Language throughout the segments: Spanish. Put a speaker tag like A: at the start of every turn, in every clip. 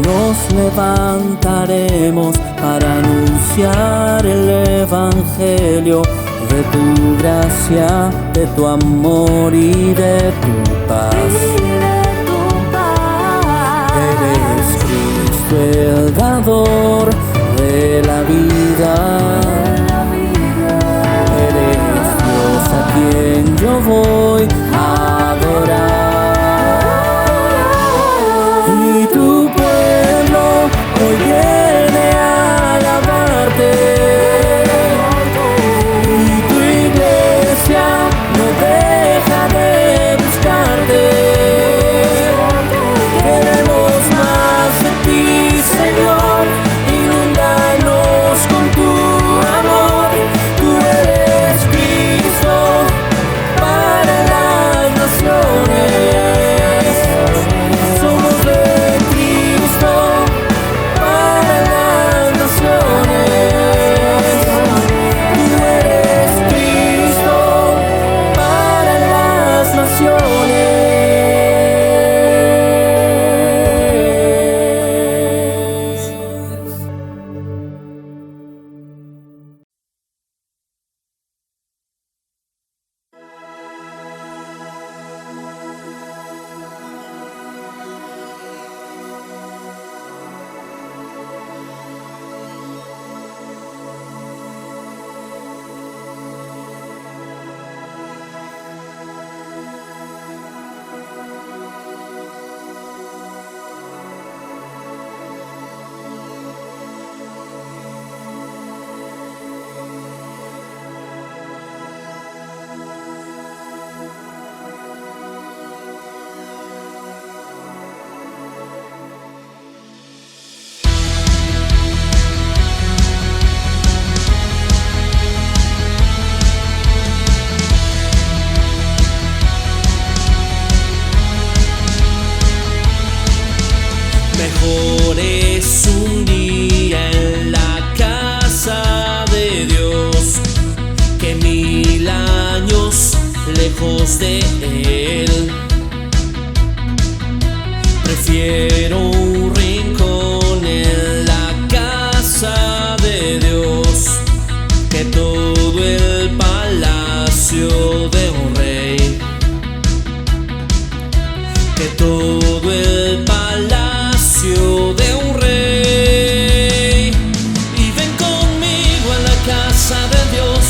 A: nos levantaremos para anunciar el Evangelio de tu gracia, de tu amor y de tu paz. Eres Cristo el dador de la vida. Eres Dios a quien yo voy a adorar. Y tu pueblo hoy viene a alabarte. Y tu iglesia no deja de buscarte. Queremos más de ti, Señor. Inúndanos con tu amor. Tú eres Cristo para las naciones. Somos de Cristo para las naciones. Tú eres Cristo para las naciones.
B: Mejor es un día en la casa de Dios que 1000 años lejos de Él. Prefiero un rincón en la casa de Dios que todo el palacio de un rey. Que todo el palacio de un rey. Y ven conmigo a la casa de Dios,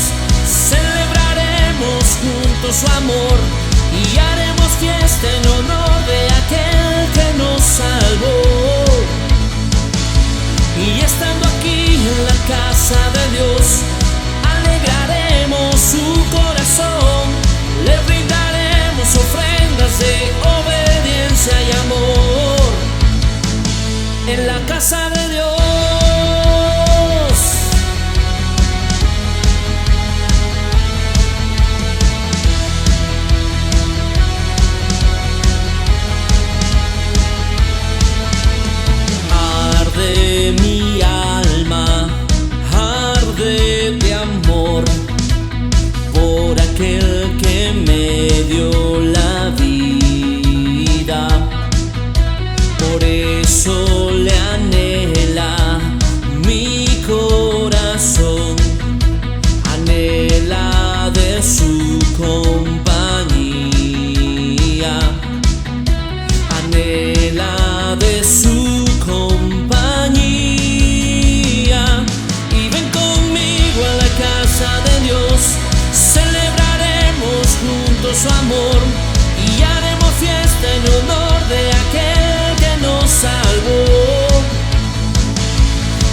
B: celebraremos juntos su amor y haremos fiesta en honor de aquel que nos salvó. Y estando aquí en la casa de Dios, alegraremos su corazón, le brindaremos ofrendas de obediencia y amor. En la casa de Dios. Arde mi alma, arde de amor por aquel que me dio la vida. Por eso le anhela mi corazón, anhela de su compañía, anhela de su compañía. Y ven conmigo a la casa de Dios, celebraremos juntos su amor y haremos fiesta en honor de aquel que nos salvó.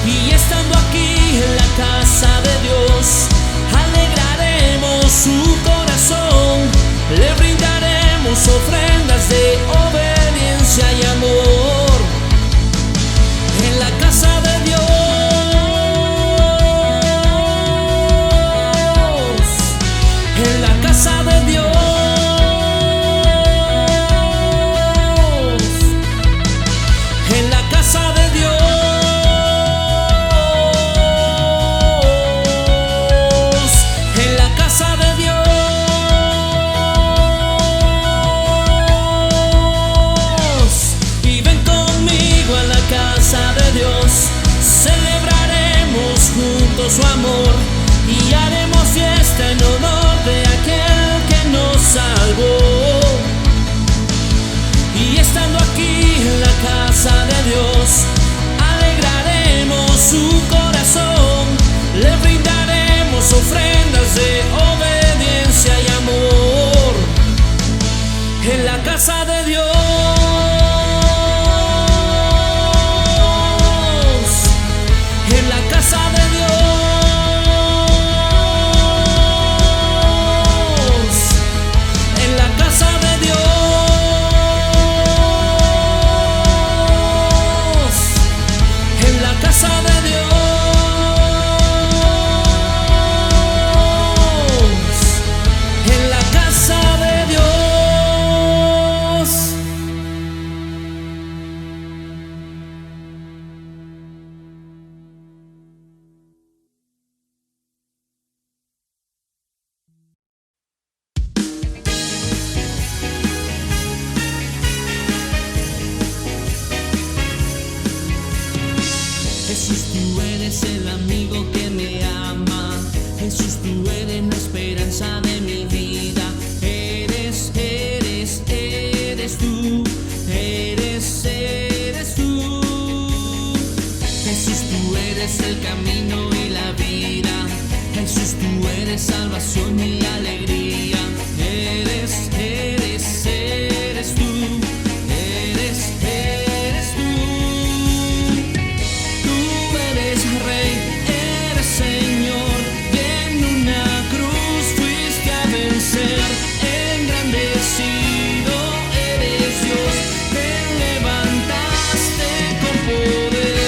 B: Y estando aquí en la casa de Dios, alegraremos su corazón, le brindaremos ofrendas de obediencia y amor. En la casa de Dios. En la casa de Dios. En la casa de Dios. En la casa de Dios. casa de Dios, en la casa de Dios, en la casa de Dios, en la casa de Dios, en la casa de Dios. Jesús, tú eres el amigo que me ama. Jesús, tú eres la esperanza de mi vida. Eres tú. Eres tú. Jesús, tú eres el camino y la vida. Jesús, tú eres salvación y alegría. Eres tú. Eres tú. Tú eres Rey, eres Señor, y en una cruz fuiste a vencer. Engrandecido eres Dios, te levantaste con poder.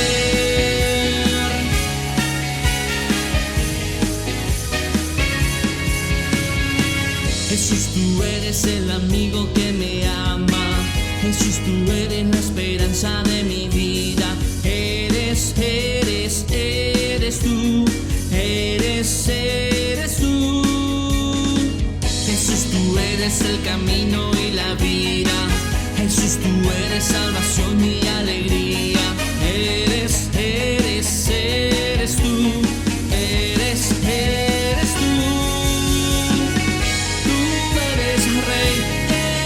B: Jesús, tú eres el amigo que me ama. Jesús, tú eres la esperanza de mi vida. Eres tú. Eres tú. Jesús, tú eres el camino y la vida. Jesús, tú eres salvación y alegría. Eres tú. Eres tú. Tú eres Rey,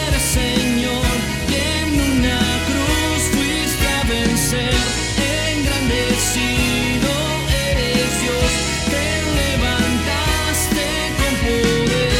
B: eres Señor, y en una cruz fuiste a vencer. Engrandecido eres Dios, te levantaste con poder.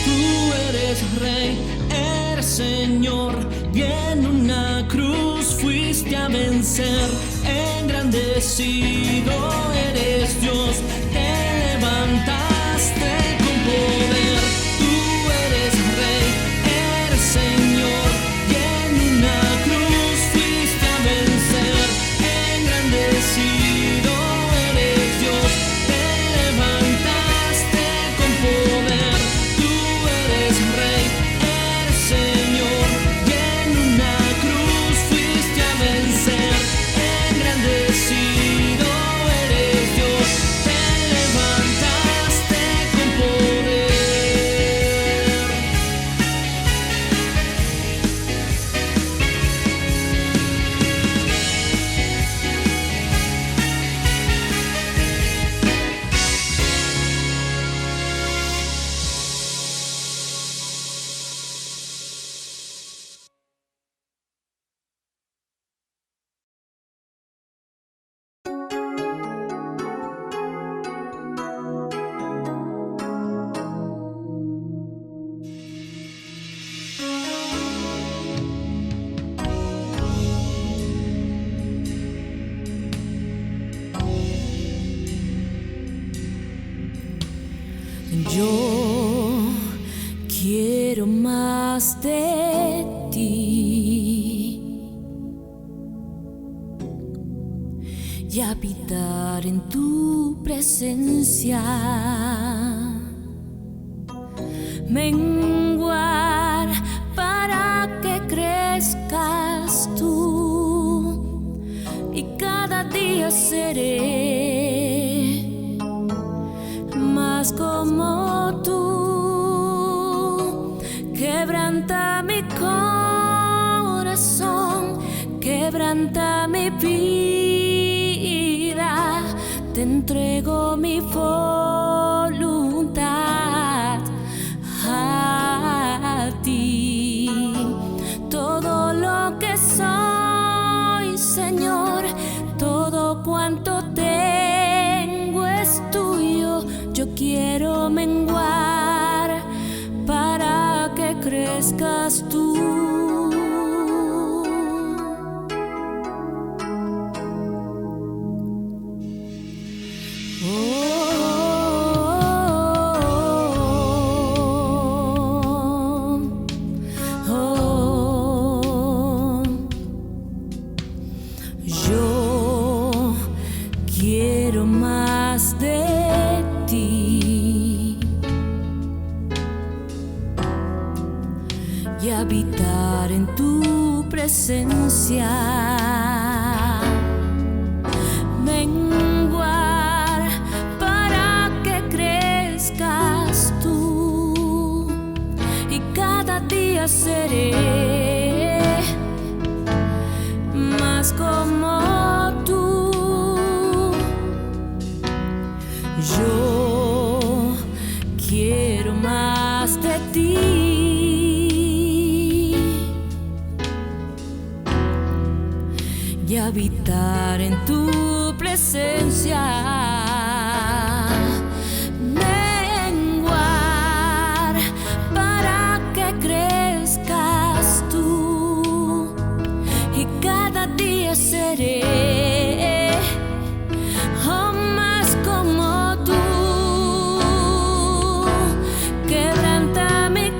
B: Tú eres Rey, eres Señor, y en una cruz fuiste a vencer. Engrandecido eres Dios, te levantaste con poder. Tú eres Rey, eres Señor, y en una cruz fuiste a vencer. Engrandecido eres Dios, te levantaste con poder. Tú eres Rey, eres Señor, y en una cruz fuiste a vencer. Engrandecido eres Dios, te levantaste con poder.
A: Yo quiero más de ti y habitar en tu presencia, menguar para que crezcas tú, y cada día seré más como tú. Quebranta mi corazón quebranta mi vida, te entrego mi voluntad a ti. Todo lo que soy, Señor, todo cuanto tengo es tuyo. Yo quiero menguar para que crezcas tú. Yo quiero más de ti y habitar en tu presencia, menguar para que crezcas tú, y cada día seré más como tú. Yo quiero más de ti y habitar en tu presencia, menguar para que crezcas tú, y cada día seré más como tú. Quebranta mi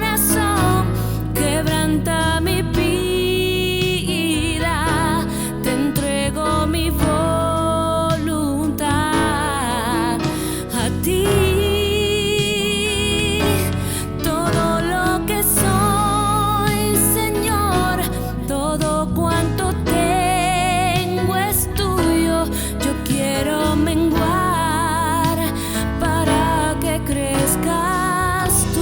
A: corazón, quebranta mi vida, te entrego mi voluntad a ti. Todo lo que soy, Señor, todo cuanto tengo es tuyo. Yo quiero menguar para que crezcas tú.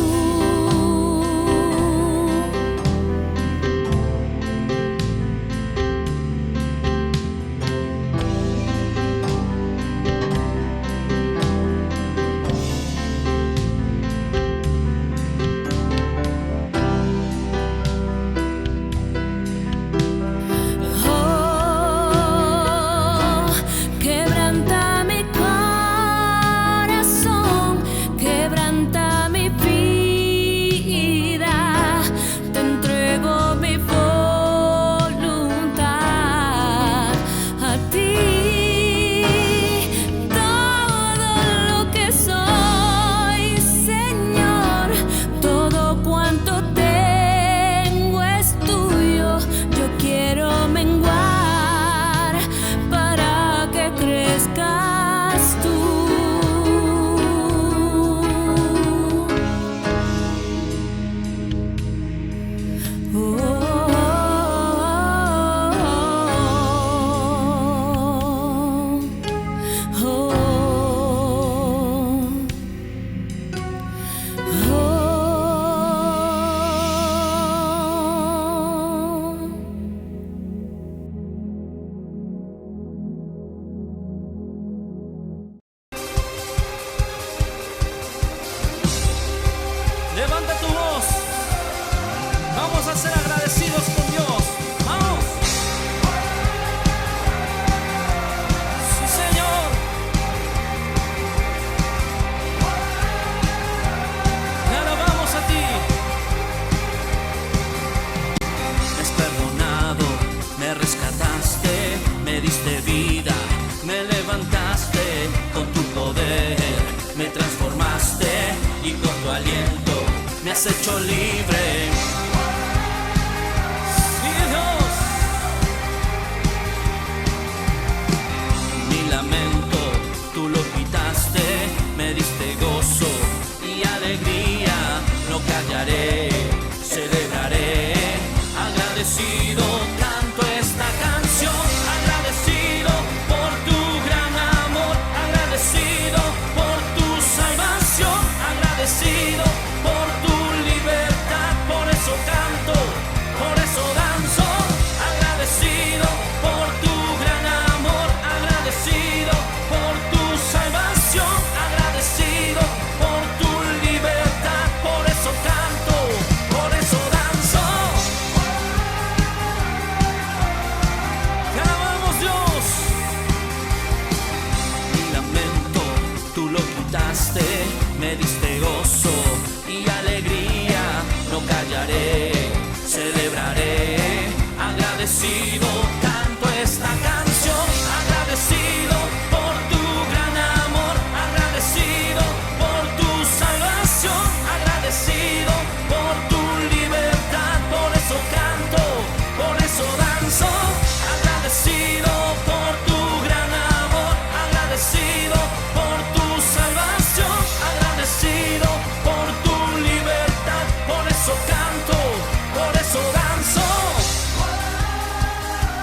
A: Quebranta mi corazón, quebranta mi vida, te entrego mi voluntad a ti. Todo lo que soy, Señor, todo cuanto tengo es tuyo. Yo quiero menguar para que crezcas tú.
B: Levanta tu voz. Vamos a ser agradecidos con Dios. Vamos. Sí, Señor. Te alabamos a ti. Me has perdonado, me rescataste, me diste vida, me levantaste con tu poder, me transformaste y con tu aliento me has hecho libre. Sí, Dios. Mi lamento tú lo quitaste, me diste gozo y alegría. No callaré, celebraré, agradecido canto esta canción, agradecido por tu gran amor, agradecido por tu salvación, agradecido por tu libertad.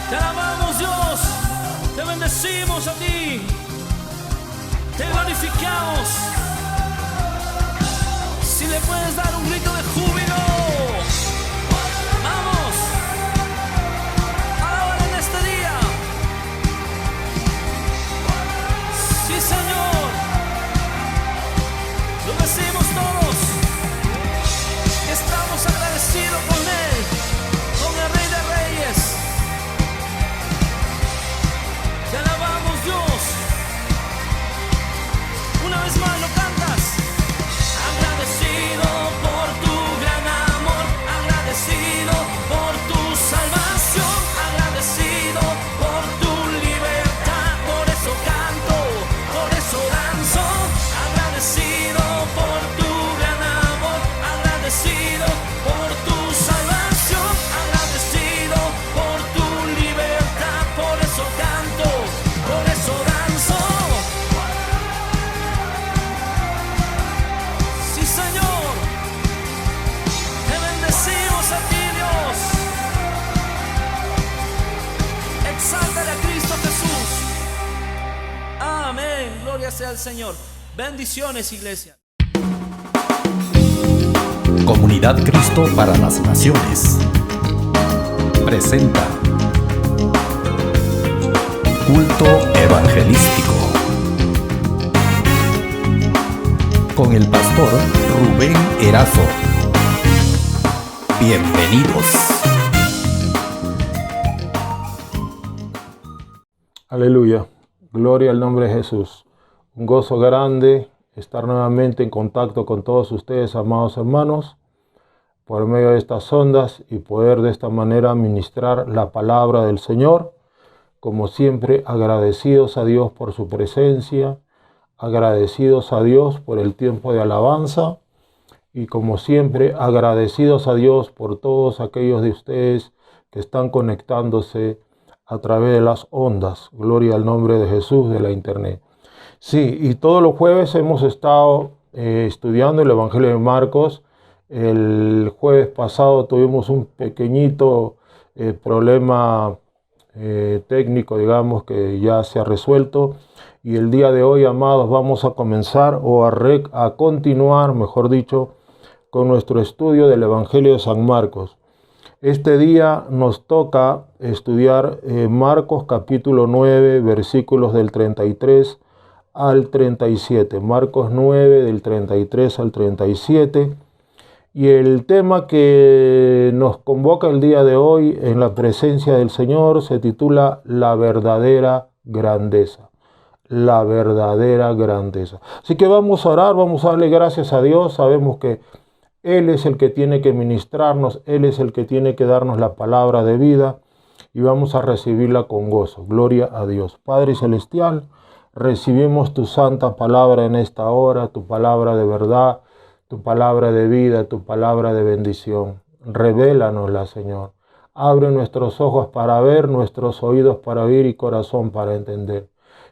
B: Te alabamos, Dios. Te bendecimos a ti. Te glorificamos. Si le puedes dar un grito de júbilo. Vamos. Ahora en este día. Sí, Señor. Lo decimos todos. Estamos agradecidos con Él, con el Rey de Reyes. Te alabamos, Dios. Una vez más lo cantas. Agradecido por tu gran amor, agradecido por tu salvación, agradecido por tu libertad. Por eso canto, por eso danzo. Agradecido por tu gran amor, agradecido por tu salvación, agradecido por tu libertad. Por eso canto, por eso danzo. Sí, Señor, te bendecimos a ti, Dios. Exáltale a Cristo Jesús. Amén. Gloria sea al Señor. Bendiciones, iglesia.
C: Comunidad Cristo para las Naciones presenta Culto Evangelístico con el pastor Rubén Erazo. Bienvenidos.
D: Aleluya, gloria al nombre de Jesús. Un gozo grande estar nuevamente en contacto con todos ustedes, amados hermanos, por medio de estas ondas y poder de esta manera ministrar la palabra del Señor. Como siempre, agradecidos a Dios por su presencia, agradecidos a Dios por el tiempo de alabanza y como siempre, agradecidos a Dios por todos aquellos de ustedes que están conectándose a través de las ondas. Gloria al nombre de Jesús de la internet. Sí, y todos los jueves hemos estado estudiando el Evangelio de Marcos. El jueves pasado tuvimos un pequeñito problema técnico, digamos, que ya se ha resuelto. Y el día de hoy, amados, vamos a comenzar a continuar, mejor dicho, con nuestro estudio del Evangelio de San Marcos. Este día nos toca estudiar Marcos capítulo 9, versículos del 33 al 37. Marcos 9, del 33 al 37. Y el tema que nos convoca el día de hoy en la presencia del Señor se titula La verdadera grandeza. La verdadera grandeza. Así que vamos a orar, vamos a darle gracias a Dios. Sabemos que Él es el que tiene que ministrarnos, Él es el que tiene que darnos la palabra de vida y vamos a recibirla con gozo. Gloria a Dios. Padre Celestial, recibimos tu santa palabra en esta hora, tu palabra de verdad, tu palabra de vida, tu palabra de bendición. Revélanosla, Señor. Abre nuestros ojos para ver, nuestros oídos para oír y corazón para entender.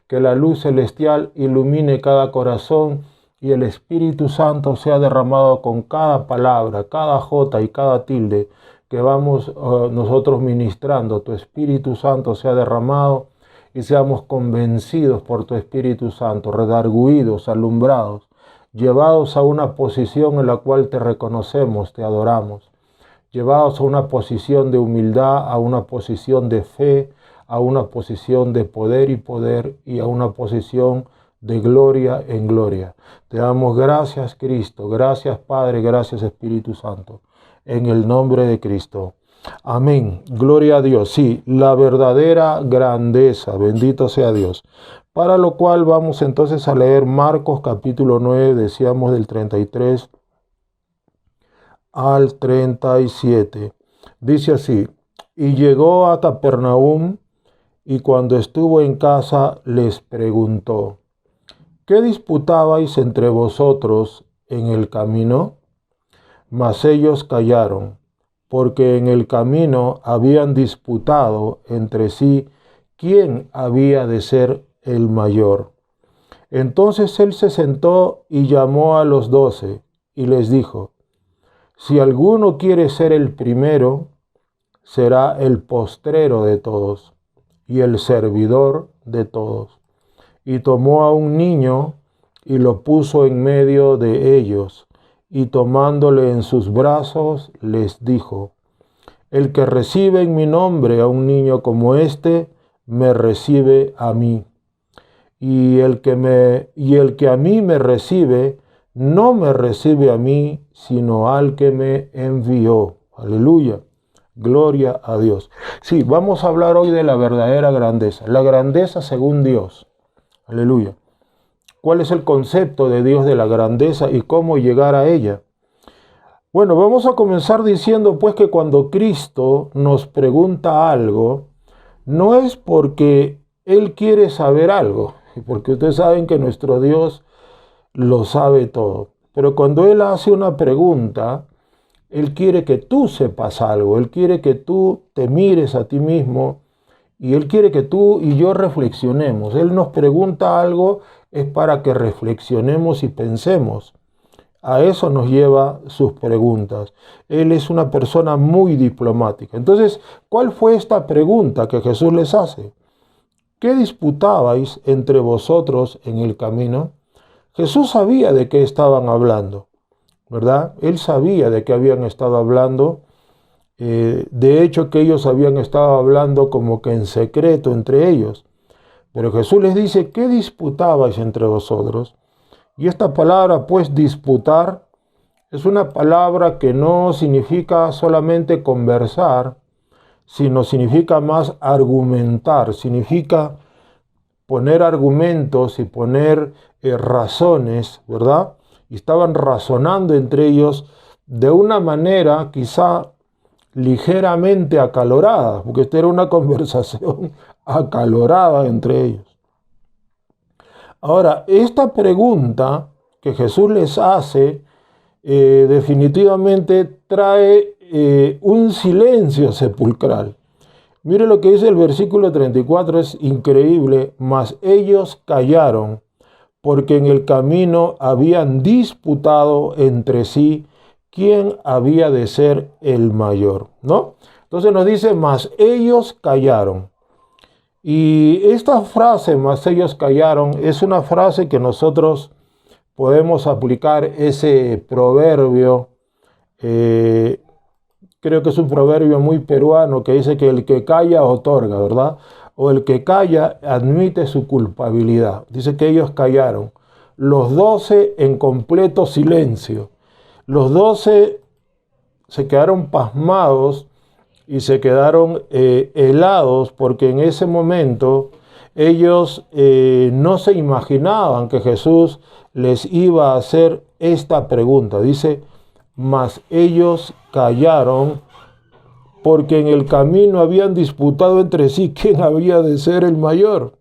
D: Que la luz celestial ilumine cada corazón y el Espíritu Santo sea derramado con cada palabra, cada jota y cada tilde que vamos nosotros ministrando. Tu Espíritu Santo sea derramado y seamos convencidos por tu Espíritu Santo, redarguidos, alumbrados, llevados a una posición en la cual te reconocemos, te adoramos, llevados a una posición de humildad, a una posición de fe, a una posición de poder y a una posición de gloria en gloria. Te damos gracias, Cristo, gracias Padre, gracias Espíritu Santo, en el nombre de Cristo. Amén. Gloria a Dios. Sí, la verdadera grandeza. Bendito sea Dios. Para lo cual vamos entonces a leer Marcos capítulo 9, decíamos del 33 al 37. Dice así: y llegó a Capernaum y cuando estuvo en casa les preguntó: ¿qué disputabais entre vosotros en el camino? Mas ellos callaron, porque en el camino habían disputado entre sí quién había de ser el mayor. Entonces él se sentó y llamó a los 12 y les dijo: si alguno quiere ser el primero, será el postrero de todos y el servidor de todos. Y tomó a un niño y lo puso en medio de ellos, y tomándole en sus brazos, les dijo: el que recibe en mi nombre a un niño como este, me recibe a mí. Y el que a mí me recibe, no me recibe a mí, sino al que me envió. Aleluya. Gloria a Dios. Sí, vamos a hablar hoy de la verdadera grandeza. La grandeza según Dios. Aleluya. ¿Cuál es el concepto de Dios de la grandeza y cómo llegar a ella? Bueno, vamos a comenzar diciendo pues que cuando Cristo nos pregunta algo, no es porque Él quiere saber algo, porque ustedes saben que nuestro Dios lo sabe todo. Pero cuando Él hace una pregunta, Él quiere que tú sepas algo, Él quiere que tú te mires a ti mismo y Él quiere que tú y yo reflexionemos. Él nos pregunta algo, es para que reflexionemos y pensemos. A eso nos lleva sus preguntas. Él es una persona muy diplomática. Entonces, ¿cuál fue esta pregunta que Jesús les hace? ¿Qué disputabais entre vosotros en el camino? Jesús sabía de qué estaban hablando, ¿verdad? Él sabía de qué habían estado hablando. De hecho, que ellos habían estado hablando como que en secreto entre ellos. Pero Jesús les dice: ¿qué disputabais entre vosotros? Y esta palabra, pues, disputar, es una palabra que no significa solamente conversar, sino significa más argumentar, significa poner argumentos y poner razones, ¿verdad? Y estaban razonando entre ellos de una manera quizá ligeramente acalorada, porque esta era una conversación acalorada entre ellos. Ahora, esta pregunta que Jesús les hace definitivamente trae un silencio sepulcral. Mire lo que dice el versículo 34, es increíble. Mas ellos callaron, porque en el camino habían disputado entre sí quién había de ser el mayor, ¿no? Entonces nos dice: mas ellos callaron. Y esta frase, mas ellos callaron, es una frase que nosotros podemos aplicar, ese proverbio, creo que es un proverbio muy peruano que dice que el que calla otorga, ¿verdad? O el que calla admite su culpabilidad. Dice que ellos callaron. Los 12 en completo silencio. Los 12 se quedaron pasmados y se quedaron helados, porque en ese momento ellos no se imaginaban que Jesús les iba a hacer esta pregunta. Dice: mas ellos callaron, porque en el camino habían disputado entre sí quién había de ser el mayor.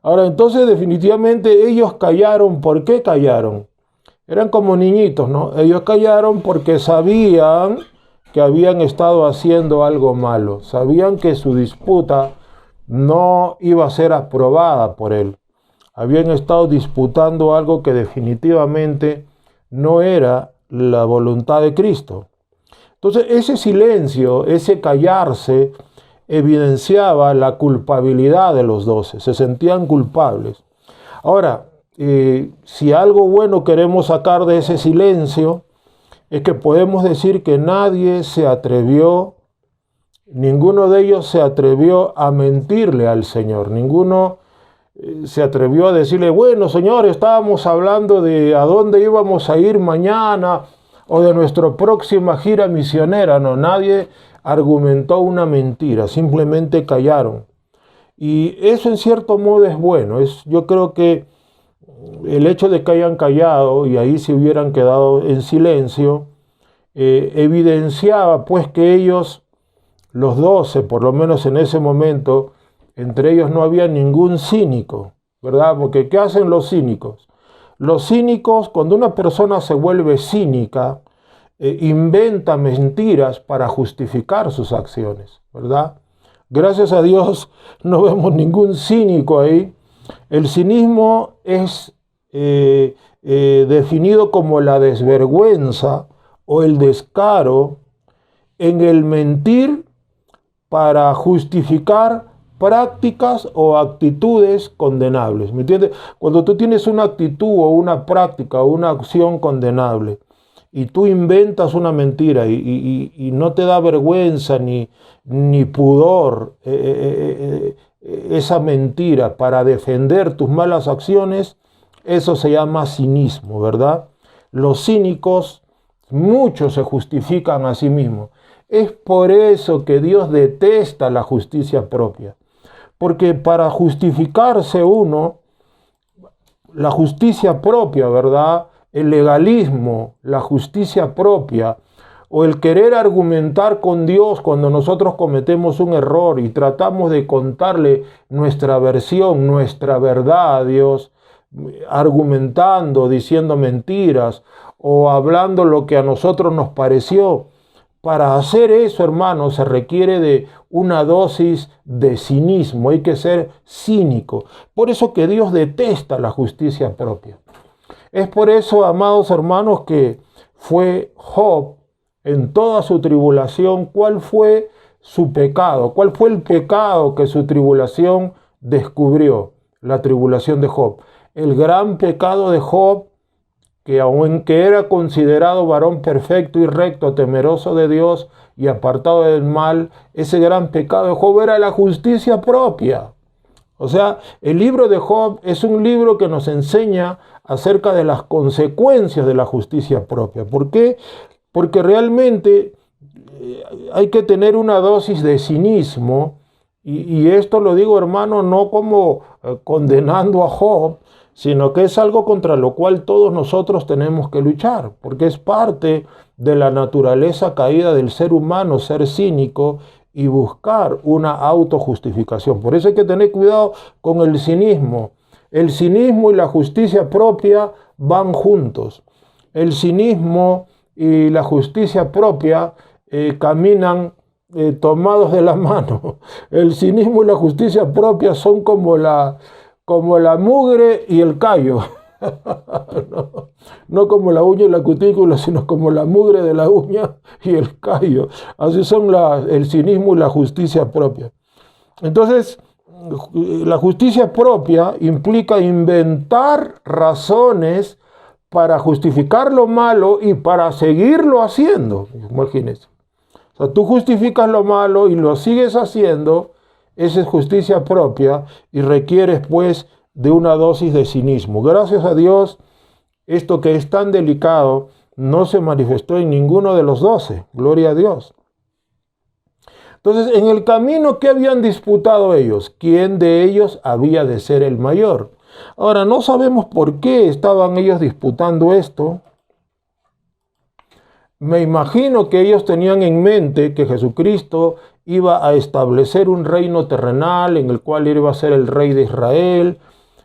D: Ahora, entonces definitivamente ellos callaron. ¿Por qué callaron? Eran como niñitos, ¿no? Ellos callaron porque sabían que habían estado haciendo algo malo. Sabían que su disputa no iba a ser aprobada por Él. Habían estado disputando algo que definitivamente no era la voluntad de Cristo. Entonces, ese silencio, ese callarse, evidenciaba la culpabilidad de los 12. Se sentían culpables. Ahora, si algo bueno queremos sacar de ese silencio, es que podemos decir que nadie se atrevió, ninguno de ellos se atrevió a mentirle al Señor. Ninguno se atrevió a decirle: bueno, Señor, estábamos hablando de a dónde íbamos a ir mañana o de nuestra próxima gira misionera. No, nadie argumentó una mentira, simplemente callaron. Y eso en cierto modo es bueno. Yo creo que el hecho de que hayan callado y ahí se hubieran quedado en silencio, evidenciaba pues que ellos, los 12, por lo menos en ese momento, entre ellos no había ningún cínico, ¿verdad? Porque ¿qué hacen los cínicos? Los cínicos, cuando una persona se vuelve cínica, inventa mentiras para justificar sus acciones, ¿verdad? Gracias a Dios no vemos ningún cínico ahí. El cinismo es definido como la desvergüenza o el descaro en el mentir para justificar prácticas o actitudes condenables. ¿Me entiendes? Cuando tú tienes una actitud o una práctica o una acción condenable y tú inventas una mentira y no te da vergüenza ni pudor esa mentira para defender tus malas acciones, eso se llama cinismo, ¿verdad? Los cínicos, muchos se justifican a sí mismos. Es por eso que Dios detesta la justicia propia. Porque para justificarse uno, la justicia propia, ¿verdad? El legalismo, la justicia propia, o el querer argumentar con Dios cuando nosotros cometemos un error y tratamos de contarle nuestra versión, nuestra verdad a Dios, argumentando, diciendo mentiras o hablando lo que a nosotros nos pareció. Para hacer eso, hermanos, se requiere de una dosis de cinismo. Hay que ser cínico. Por eso que Dios detesta la justicia propia. Es por eso, amados hermanos, que fue Job en toda su tribulación. ¿Cuál fue su pecado? ¿Cuál fue el pecado que su tribulación descubrió? La tribulación de Job. El gran pecado de Job, que aunque era considerado varón perfecto y recto, temeroso de Dios y apartado del mal, ese gran pecado de Job era la justicia propia. O sea, el libro de Job es un libro que nos enseña acerca de las consecuencias de la justicia propia. ¿Por qué? Porque realmente hay que tener una dosis de cinismo, y esto lo digo, hermano, no como condenando a Job, sino que es algo contra lo cual todos nosotros tenemos que luchar, porque es parte de la naturaleza caída del ser humano ser cínico y buscar una autojustificación. Por eso hay que tener cuidado con el cinismo. El cinismo y la justicia propia van juntos. El cinismo y la justicia propia caminan tomados de la mano. El cinismo y la justicia propia son como la mugre y el callo. No como la uña y la cutícula, sino como la mugre de la uña y el callo. Así son el cinismo y la justicia propia. Entonces, la justicia propia implica inventar razones para justificar lo malo y para seguirlo haciendo. Imagínense. O sea, tú justificas lo malo y lo sigues haciendo. Esa es justicia propia y requieres pues de una dosis de cinismo. Gracias a Dios, esto que es tan delicado no se manifestó en ninguno de los 12. Gloria a Dios. Entonces, en el camino, ¿qué habían disputado ellos? ¿Quién de ellos había de ser el mayor? Ahora, no sabemos por qué estaban ellos disputando esto. Me imagino que ellos tenían en mente que Jesucristo iba a establecer un reino terrenal en el cual iba a ser el rey de Israel,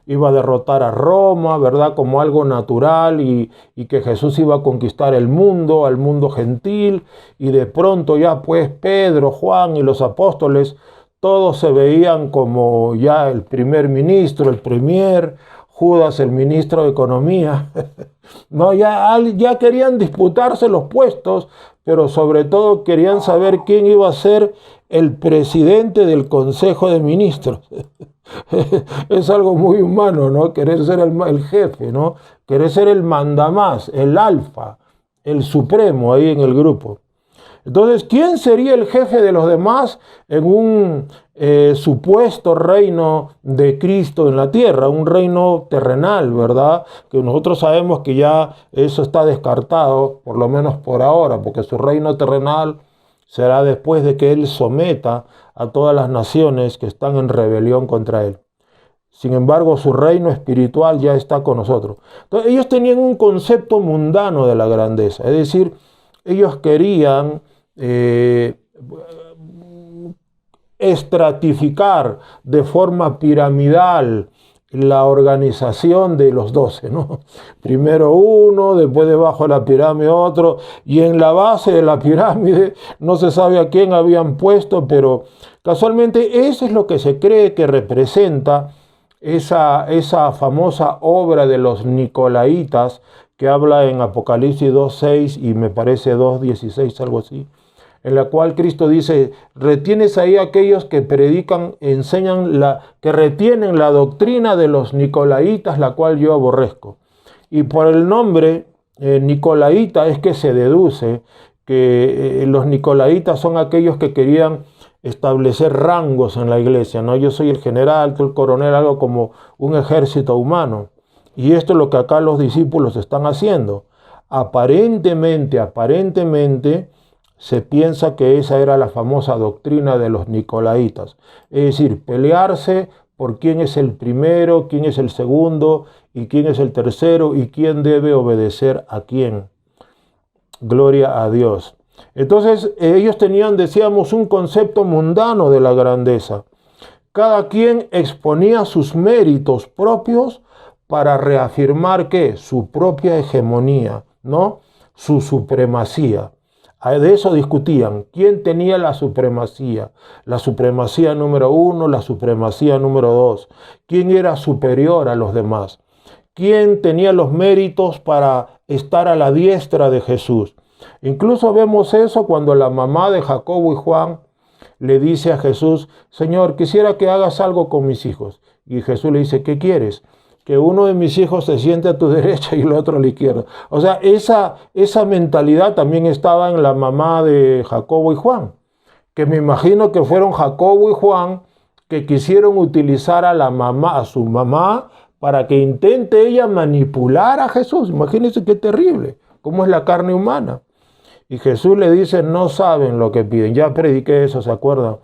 D: iba a derrotar a Roma, ¿verdad? Como algo natural y que Jesús iba a conquistar el mundo, al mundo gentil, y de pronto ya pues Pedro, Juan y los apóstoles, todos se veían como ya el primer ministro, el premier, Judas el ministro de Economía. No, ya querían disputarse los puestos, pero sobre todo querían saber quién iba a ser el presidente del Consejo de Ministros. Es algo muy humano, ¿no? Querer ser el jefe, ¿no? Querer ser el mandamás, el alfa, el supremo ahí en el grupo. Entonces, ¿quién sería el jefe de los demás en un supuesto reino de Cristo en la tierra? Un reino terrenal, ¿verdad? Que nosotros sabemos que ya eso está descartado, por lo menos por ahora, porque su reino terrenal será después de que Él someta a todas las naciones que están en rebelión contra Él. Sin embargo, su reino espiritual ya está con nosotros. Entonces, ellos tenían un concepto mundano de la grandeza, es decir, ellos querían estratificar de forma piramidal la organización de los 12, ¿no? Primero uno, después debajo de la pirámide otro, y en la base de la pirámide no se sabe a quién habían puesto, pero casualmente eso es lo que se cree que representa esa famosa obra de los Nicolaitas que habla en Apocalipsis 2.6 y me parece 2.16, algo así, en la cual Cristo dice, retienes ahí a aquellos que predican, enseñan, que retienen la doctrina de los nicolaitas, la cual yo aborrezco. Y por el nombre nicolaita es que se deduce que los nicolaitas son aquellos que querían establecer rangos en la iglesia, ¿no? Yo soy el general, tú el coronel, algo como un ejército humano. Y esto es lo que acá los discípulos están haciendo. Aparentemente, se piensa que esa era la famosa doctrina de los nicolaitas. Es decir, pelearse por quién es el primero, quién es el segundo y quién es el tercero y quién debe obedecer a quién. Gloria a Dios. Entonces ellos tenían, decíamos, un concepto mundano de la grandeza. Cada quien exponía sus méritos propios para reafirmar ¿qué? Su propia hegemonía, ¿no? Su supremacía. De eso discutían. ¿Quién tenía la supremacía? La supremacía número 1, la supremacía número 2. ¿Quién era superior a los demás? ¿Quién tenía los méritos para estar a la diestra de Jesús? Incluso vemos eso cuando la mamá de Jacobo y Juan le dice a Jesús, Señor, quisiera que hagas algo con mis hijos. Y Jesús le dice, ¿qué quieres? Que uno de mis hijos se siente a tu derecha y el otro a la izquierda. O sea, esa mentalidad también estaba en la mamá de Jacobo y Juan, que me imagino que fueron Jacobo y Juan que quisieron utilizar a su mamá, para que intente ella manipular a Jesús. Imagínense qué terrible, cómo es la carne humana. Y Jesús le dice, no saben lo que piden. Ya prediqué eso, ¿se acuerdan?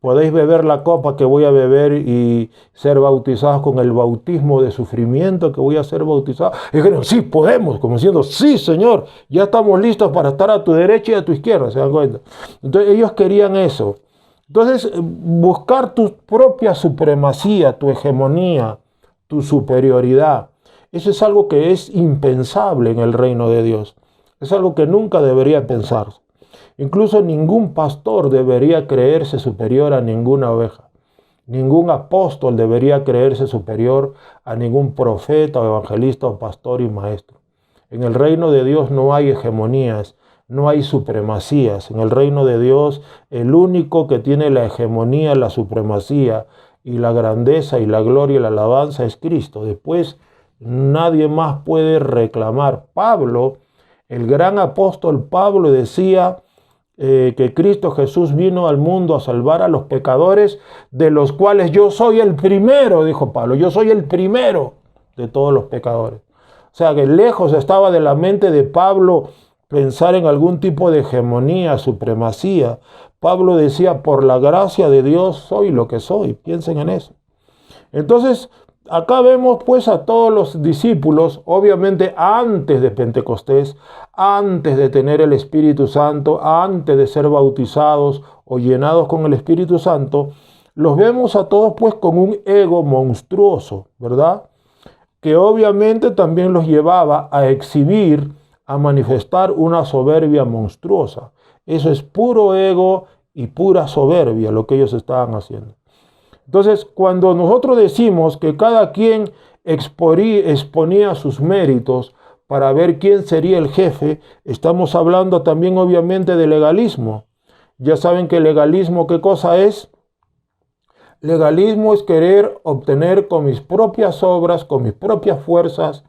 D: Podéis beber la copa que voy a beber y ser bautizados con el bautismo de sufrimiento que voy a ser bautizado. Y dijeron, sí, podemos, como diciendo, sí, Señor, ya estamos listos para estar a tu derecha y a tu izquierda, ¿se dan cuenta? Entonces ellos querían eso. Entonces, buscar tu propia supremacía, tu hegemonía, tu superioridad, eso es algo que es impensable en el reino de Dios. Es algo que nunca debería pensarse. Incluso ningún pastor debería creerse superior a ninguna oveja. Ningún apóstol debería creerse superior a ningún profeta o evangelista o pastor y maestro. En el reino de Dios no hay hegemonías, no hay supremacías. En el reino de Dios el único que tiene la hegemonía, la supremacía y la grandeza y la gloria y la alabanza es Cristo. Después nadie más puede reclamar. Pablo, el gran apóstol Pablo, decía que Cristo Jesús vino al mundo a salvar a los pecadores, de los cuales yo soy el primero, dijo Pablo, yo soy el primero de todos los pecadores. O sea que lejos estaba de la mente de Pablo pensar en algún tipo de hegemonía, supremacía. Pablo decía, por la gracia de Dios soy lo que soy. Piensen en eso. Entonces, acá vemos pues a todos los discípulos, obviamente antes de Pentecostés, antes de tener el Espíritu Santo, antes de ser bautizados o llenados con el Espíritu Santo, los vemos a todos pues con un ego monstruoso, ¿verdad? Que obviamente también los llevaba a exhibir, a manifestar una soberbia monstruosa. Eso es puro ego y pura soberbia lo que ellos estaban haciendo. Entonces, cuando nosotros decimos que cada quien exponía sus méritos para ver quién sería el jefe, estamos hablando también obviamente de legalismo. Ya saben que legalismo, ¿qué cosa es? Legalismo es querer obtener con mis propias obras, con mis propias fuerzas,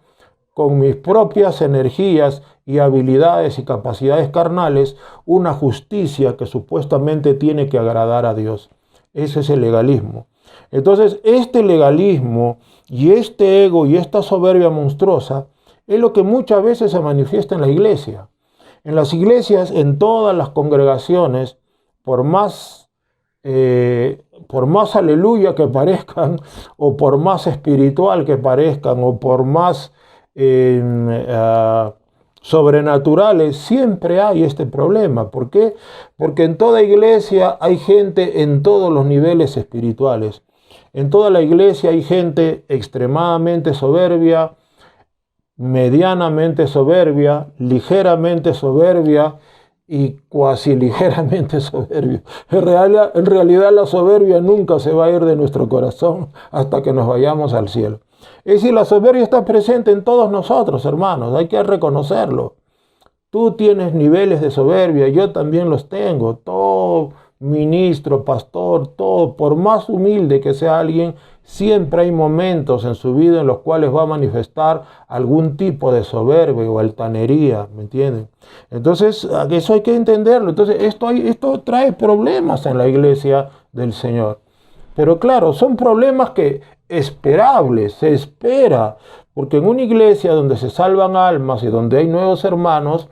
D: con mis propias energías y habilidades y capacidades carnales, una justicia que supuestamente tiene que agradar a Dios. Ese es el legalismo. Entonces, este legalismo y este ego y esta soberbia monstruosa es lo que muchas veces se manifiesta en la iglesia. En las iglesias, en todas las congregaciones, por más aleluya que parezcan, o por más espiritual que parezcan, o por más sobrenaturales, siempre hay este problema. ¿Por qué? Porque en toda iglesia hay gente en todos los niveles espirituales. En toda la iglesia hay gente extremadamente soberbia, medianamente soberbia, ligeramente soberbia y cuasi ligeramente soberbia. En realidad la soberbia nunca se va a ir de nuestro corazón hasta que nos vayamos al cielo. Es decir, la soberbia está presente en todos nosotros, hermanos, hay que reconocerlo. Tú tienes niveles de soberbia, yo también los tengo. Todo ministro, pastor, todo, por más humilde que sea alguien, siempre hay momentos en su vida en los cuales va a manifestar algún tipo de soberbia o altanería, ¿me entienden? Entonces, eso hay que entenderlo. Entonces, esto trae problemas en la iglesia del Señor. Pero claro, son problemas que esperables, se espera, porque en una iglesia donde se salvan almas y donde hay nuevos hermanos,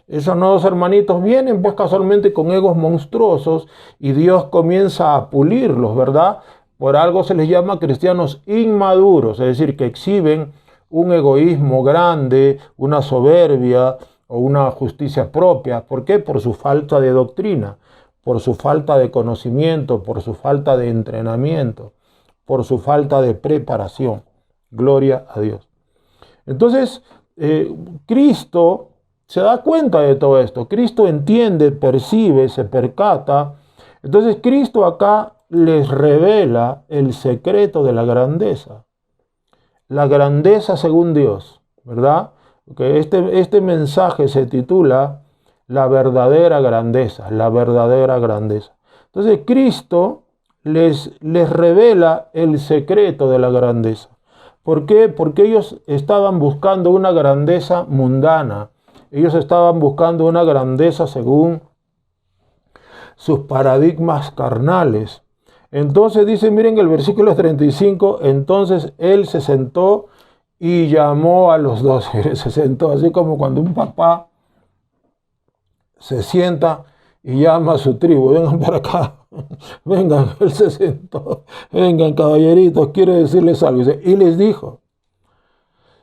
D: esos nuevos hermanitos vienen pues casualmente con egos monstruosos y Dios comienza a pulirlos, ¿verdad? Por algo se les llama cristianos inmaduros, es decir, que exhiben un egoísmo grande, una soberbia o una justicia propia. ¿Por qué? Por su falta de doctrina, por su falta de conocimiento, por su falta de entrenamiento, por su falta de preparación. Gloria a Dios. Entonces, Cristo se da cuenta de todo esto. Cristo entiende, percibe, se percata. Entonces, Cristo acá les revela el secreto de la grandeza. La grandeza según Dios, ¿verdad? Porque este mensaje se titula La verdadera grandeza, la verdadera grandeza. Entonces, Cristo les revela el secreto de la grandeza. ¿Por qué? Porque ellos estaban buscando una grandeza mundana. Ellos estaban buscando una grandeza según sus paradigmas carnales. Entonces dice, miren el versículo 35, entonces él se sentó y llamó a los 12. Se sentó así como cuando un papá se sienta y llama a su tribu, vengan para acá, vengan, él se sentó, vengan caballeritos, quiero decirles algo. Y les dijo,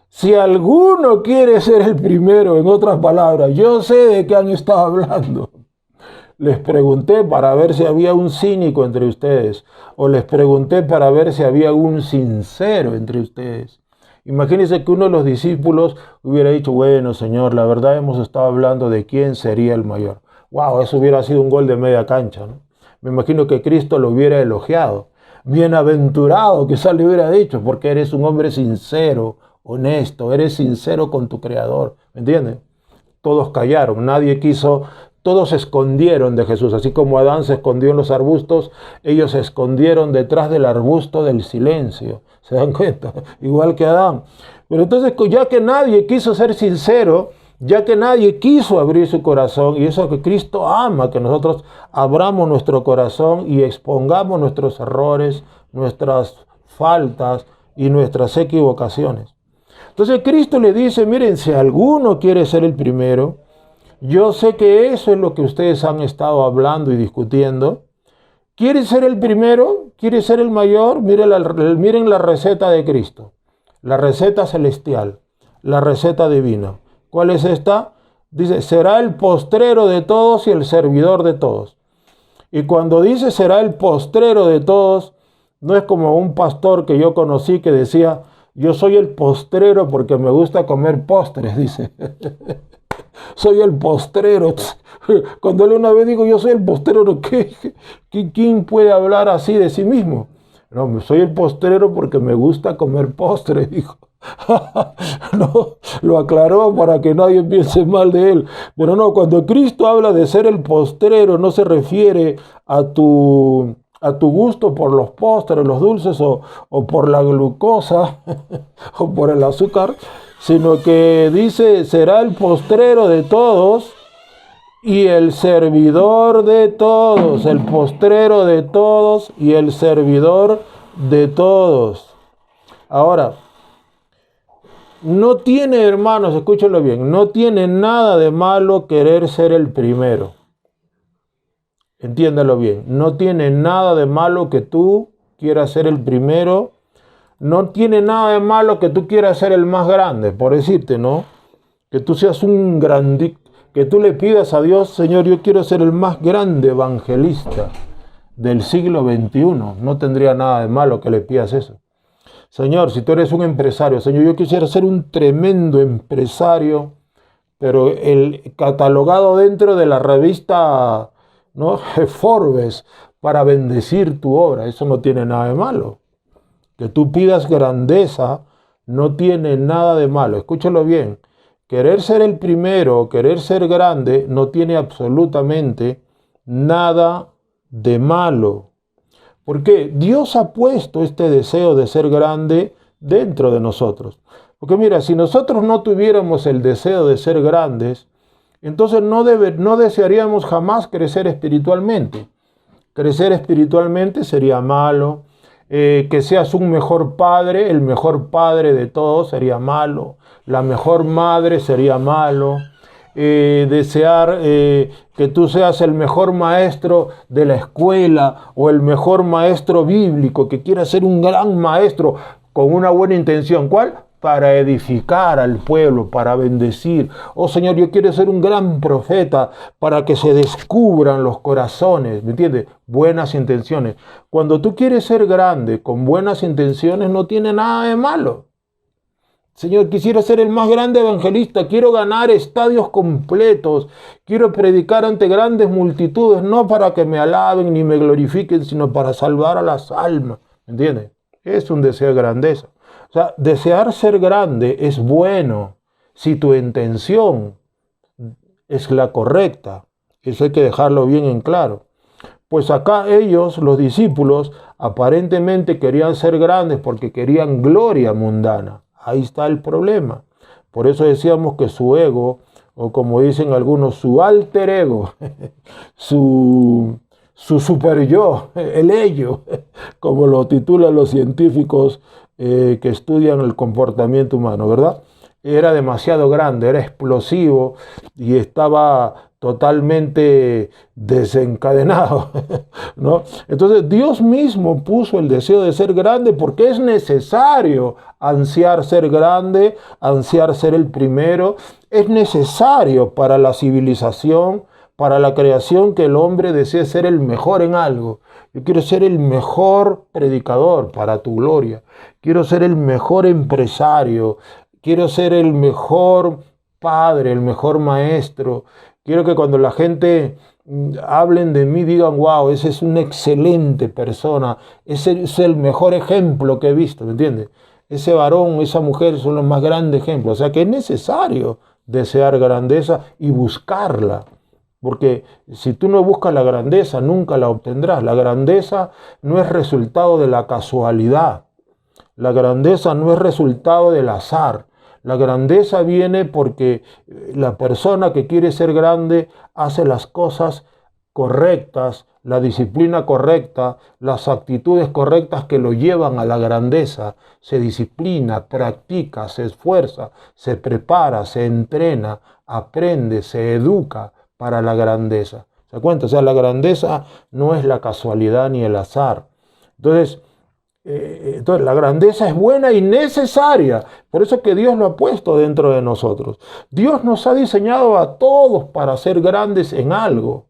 D: si alguno quiere ser el primero, en otras palabras, yo sé de qué han estado hablando. Les pregunté para ver si había un cínico entre ustedes, o les pregunté para ver si había un sincero entre ustedes. Imagínense que uno de los discípulos hubiera dicho, bueno, Señor, la verdad hemos estado hablando de quién sería el mayor. Wow, eso hubiera sido un gol de media cancha, ¿no? Me imagino que Cristo lo hubiera elogiado. Bienaventurado, quizás le hubiera dicho, porque eres un hombre sincero, honesto, eres sincero con tu Creador. ¿Me entienden? Todos callaron, nadie quiso, todos se escondieron de Jesús. Así como Adán se escondió en los arbustos, ellos se escondieron detrás del arbusto del silencio. ¿Se dan cuenta? Igual que Adán. Pero entonces, ya que nadie quiso ser sincero, ya que nadie quiso abrir su corazón, y eso que Cristo ama, que nosotros abramos nuestro corazón y expongamos nuestros errores, nuestras faltas y nuestras equivocaciones. Entonces Cristo le dice, miren, si alguno quiere ser el primero, yo sé que eso es lo que ustedes han estado hablando y discutiendo. ¿Quiere ser el primero? ¿Quiere ser el mayor? Miren la receta de Cristo, la receta celestial, la receta divina. ¿Cuál es esta? Dice, será el postrero de todos y el servidor de todos. Y cuando dice será el postrero de todos, no es como un pastor que yo conocí que decía, yo soy el postrero porque me gusta comer postres, dice. Soy el postrero. Cuando él una vez dijo, yo soy el postrero, ¿quién puede hablar así de sí mismo? No, soy el postrero porque me gusta comer postres, dijo. No, lo aclaró para que nadie piense mal de él. Pero no, cuando Cristo habla de ser el postrero, no se refiere a tu gusto por los postres, los dulces o por la glucosa o por el azúcar, sino que dice, será el postrero de todos y el servidor de todos, el postrero de todos y el servidor de todos. Ahora, no tiene, hermanos, escúchenlo bien, no tiene nada de malo querer ser el primero. Entiéndalo bien, no tiene nada de malo que tú quieras ser el primero, no tiene nada de malo que tú quieras ser el más grande, por decirte, ¿no? Que tú seas un grande, que tú le pidas a Dios, Señor, yo quiero ser el más grande evangelista del siglo XXI. No tendría nada de malo que le pidas eso. Señor, si tú eres un empresario, Señor, yo quisiera ser un tremendo empresario, pero el catalogado dentro de la revista, ¿no?, Forbes, para bendecir tu obra. Eso no tiene nada de malo. Que tú pidas grandeza no tiene nada de malo. Escúchalo bien. querer ser el primero, querer ser grande, no tiene absolutamente nada de malo. Porque Dios ha puesto este deseo de ser grande dentro de nosotros. Porque mira, si nosotros no tuviéramos el deseo de ser grandes, entonces no desearíamos jamás crecer espiritualmente. Crecer espiritualmente sería malo. Que seas un mejor padre, el mejor padre de todos sería malo. La mejor madre sería malo. Desear que tú seas el mejor maestro de la escuela o el mejor maestro bíblico, que quieras ser un gran maestro con una buena intención. ¿Cuál? Para edificar al pueblo, para bendecir. Oh Señor, yo quiero ser un gran profeta para que se descubran los corazones, ¿me entiendes? Buenas intenciones. Cuando tú quieres ser grande con buenas intenciones, no tiene nada de malo. Señor, quisiera ser el más grande evangelista, quiero ganar estadios completos, quiero predicar ante grandes multitudes, no para que me alaben ni me glorifiquen, sino para salvar a las almas, ¿me entiendes? Es un deseo de grandeza. O sea, desear ser grande es bueno si tu intención es la correcta. Eso hay que dejarlo bien en claro. Pues acá ellos, los discípulos, aparentemente querían ser grandes porque querían gloria mundana. Ahí está el problema. Por eso decíamos que su ego, o como dicen algunos, su alter ego, su super yo, el ello, como lo titulan los científicos que estudian el comportamiento humano, ¿verdad? Era demasiado grande, era explosivo y estaba totalmente desencadenado, ¿no? Entonces Dios mismo puso el deseo de ser grande porque es necesario ansiar ser grande, ansiar ser el primero. Es necesario para la civilización, para la creación, que el hombre desee ser el mejor en algo. Yo quiero ser el mejor predicador para tu gloria. Quiero ser el mejor empresario. Quiero ser el mejor padre, el mejor maestro. Quiero que cuando la gente hablen de mí digan, wow, ese es una excelente persona. Ese es el mejor ejemplo que he visto, ¿me entiendes? Ese varón, esa mujer son los más grandes ejemplos. O sea que es necesario desear grandeza y buscarla. Porque si tú no buscas la grandeza, nunca la obtendrás. La grandeza no es resultado de la casualidad. La grandeza no es resultado del azar. La grandeza viene porque la persona que quiere ser grande hace las cosas correctas, la disciplina correcta, las actitudes correctas que lo llevan a la grandeza. Se disciplina, practica, se esfuerza, se prepara, se entrena, aprende, se educa para la grandeza. ¿Se da cuenta? O sea, la grandeza no es la casualidad ni el azar. Entonces, la grandeza es buena y necesaria. Por eso es que Dios lo ha puesto dentro de nosotros. Dios nos ha diseñado a todos para ser grandes en algo.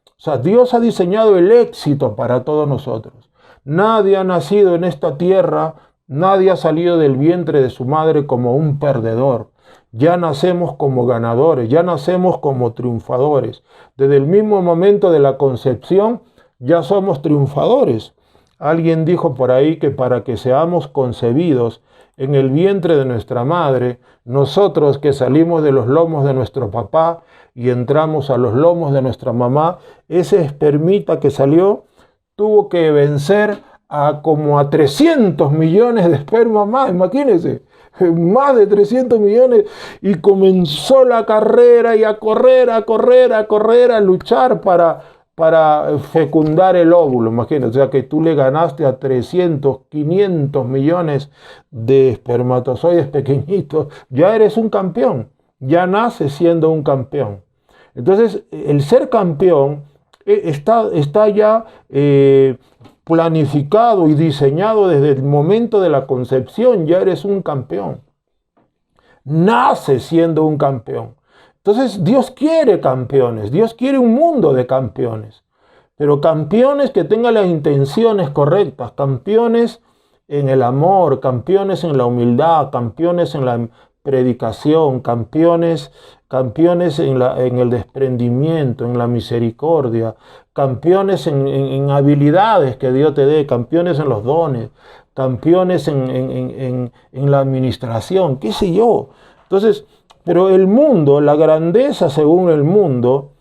D: O sea, Dios ha diseñado el éxito para todos nosotros. Nadie ha nacido en esta tierra, nadie ha salido del vientre de su madre como un perdedor. Ya nacemos como ganadores, ya nacemos como triunfadores. Desde el mismo momento de la concepción ya somos triunfadores. Alguien dijo por ahí que para que seamos concebidos en el vientre de nuestra madre, nosotros que salimos de los lomos de nuestro papá y entramos a los lomos de nuestra mamá, ese espermita que salió tuvo que vencer como a 300 millones de espermas más, imagínense. Más de 300 millones, y comenzó la carrera y a correr, a luchar para fecundar el óvulo, imagínate. O sea que tú le ganaste a 300, 500 millones de espermatozoides pequeñitos, ya eres un campeón, ya naces siendo un campeón. Entonces el ser campeón está ya planificado y diseñado desde el momento de la concepción. Ya eres un campeón. Naces siendo un campeón. Entonces Dios quiere campeones. Dios quiere un mundo de campeones. Pero campeones que tengan las intenciones correctas. Campeones en el amor. Campeones en la humildad. Campeones en la predicación. Campeones en el desprendimiento, en la misericordia, campeones en habilidades que Dios te dé, campeones en los dones, campeones en la administración, qué sé yo. Entonces, Pero el mundo, la grandeza según el mundo,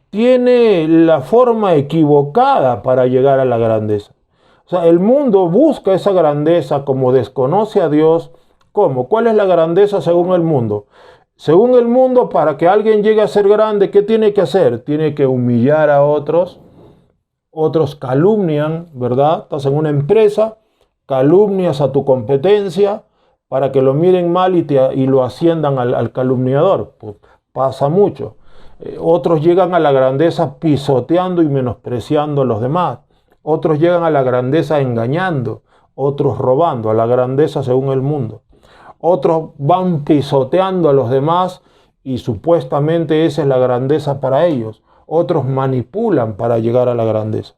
D: tiene la forma equivocada para llegar a la grandeza. O sea, el mundo busca esa grandeza como desconoce a Dios. ¿Cómo? ¿Cuál es la grandeza según el mundo? Según el mundo, para que alguien llegue a ser grande, ¿qué tiene que hacer? Tiene que humillar a otros. Otros calumnian, ¿verdad? Estás en una empresa, calumnias a tu competencia para que lo miren mal y lo asciendan al calumniador. Pues pasa mucho. Otros llegan a la grandeza pisoteando y menospreciando a los demás. Otros llegan a la grandeza engañando, otros robando, a la grandeza según el mundo. Otros van pisoteando a los demás y supuestamente esa es la grandeza para ellos. Otros manipulan para llegar a la grandeza.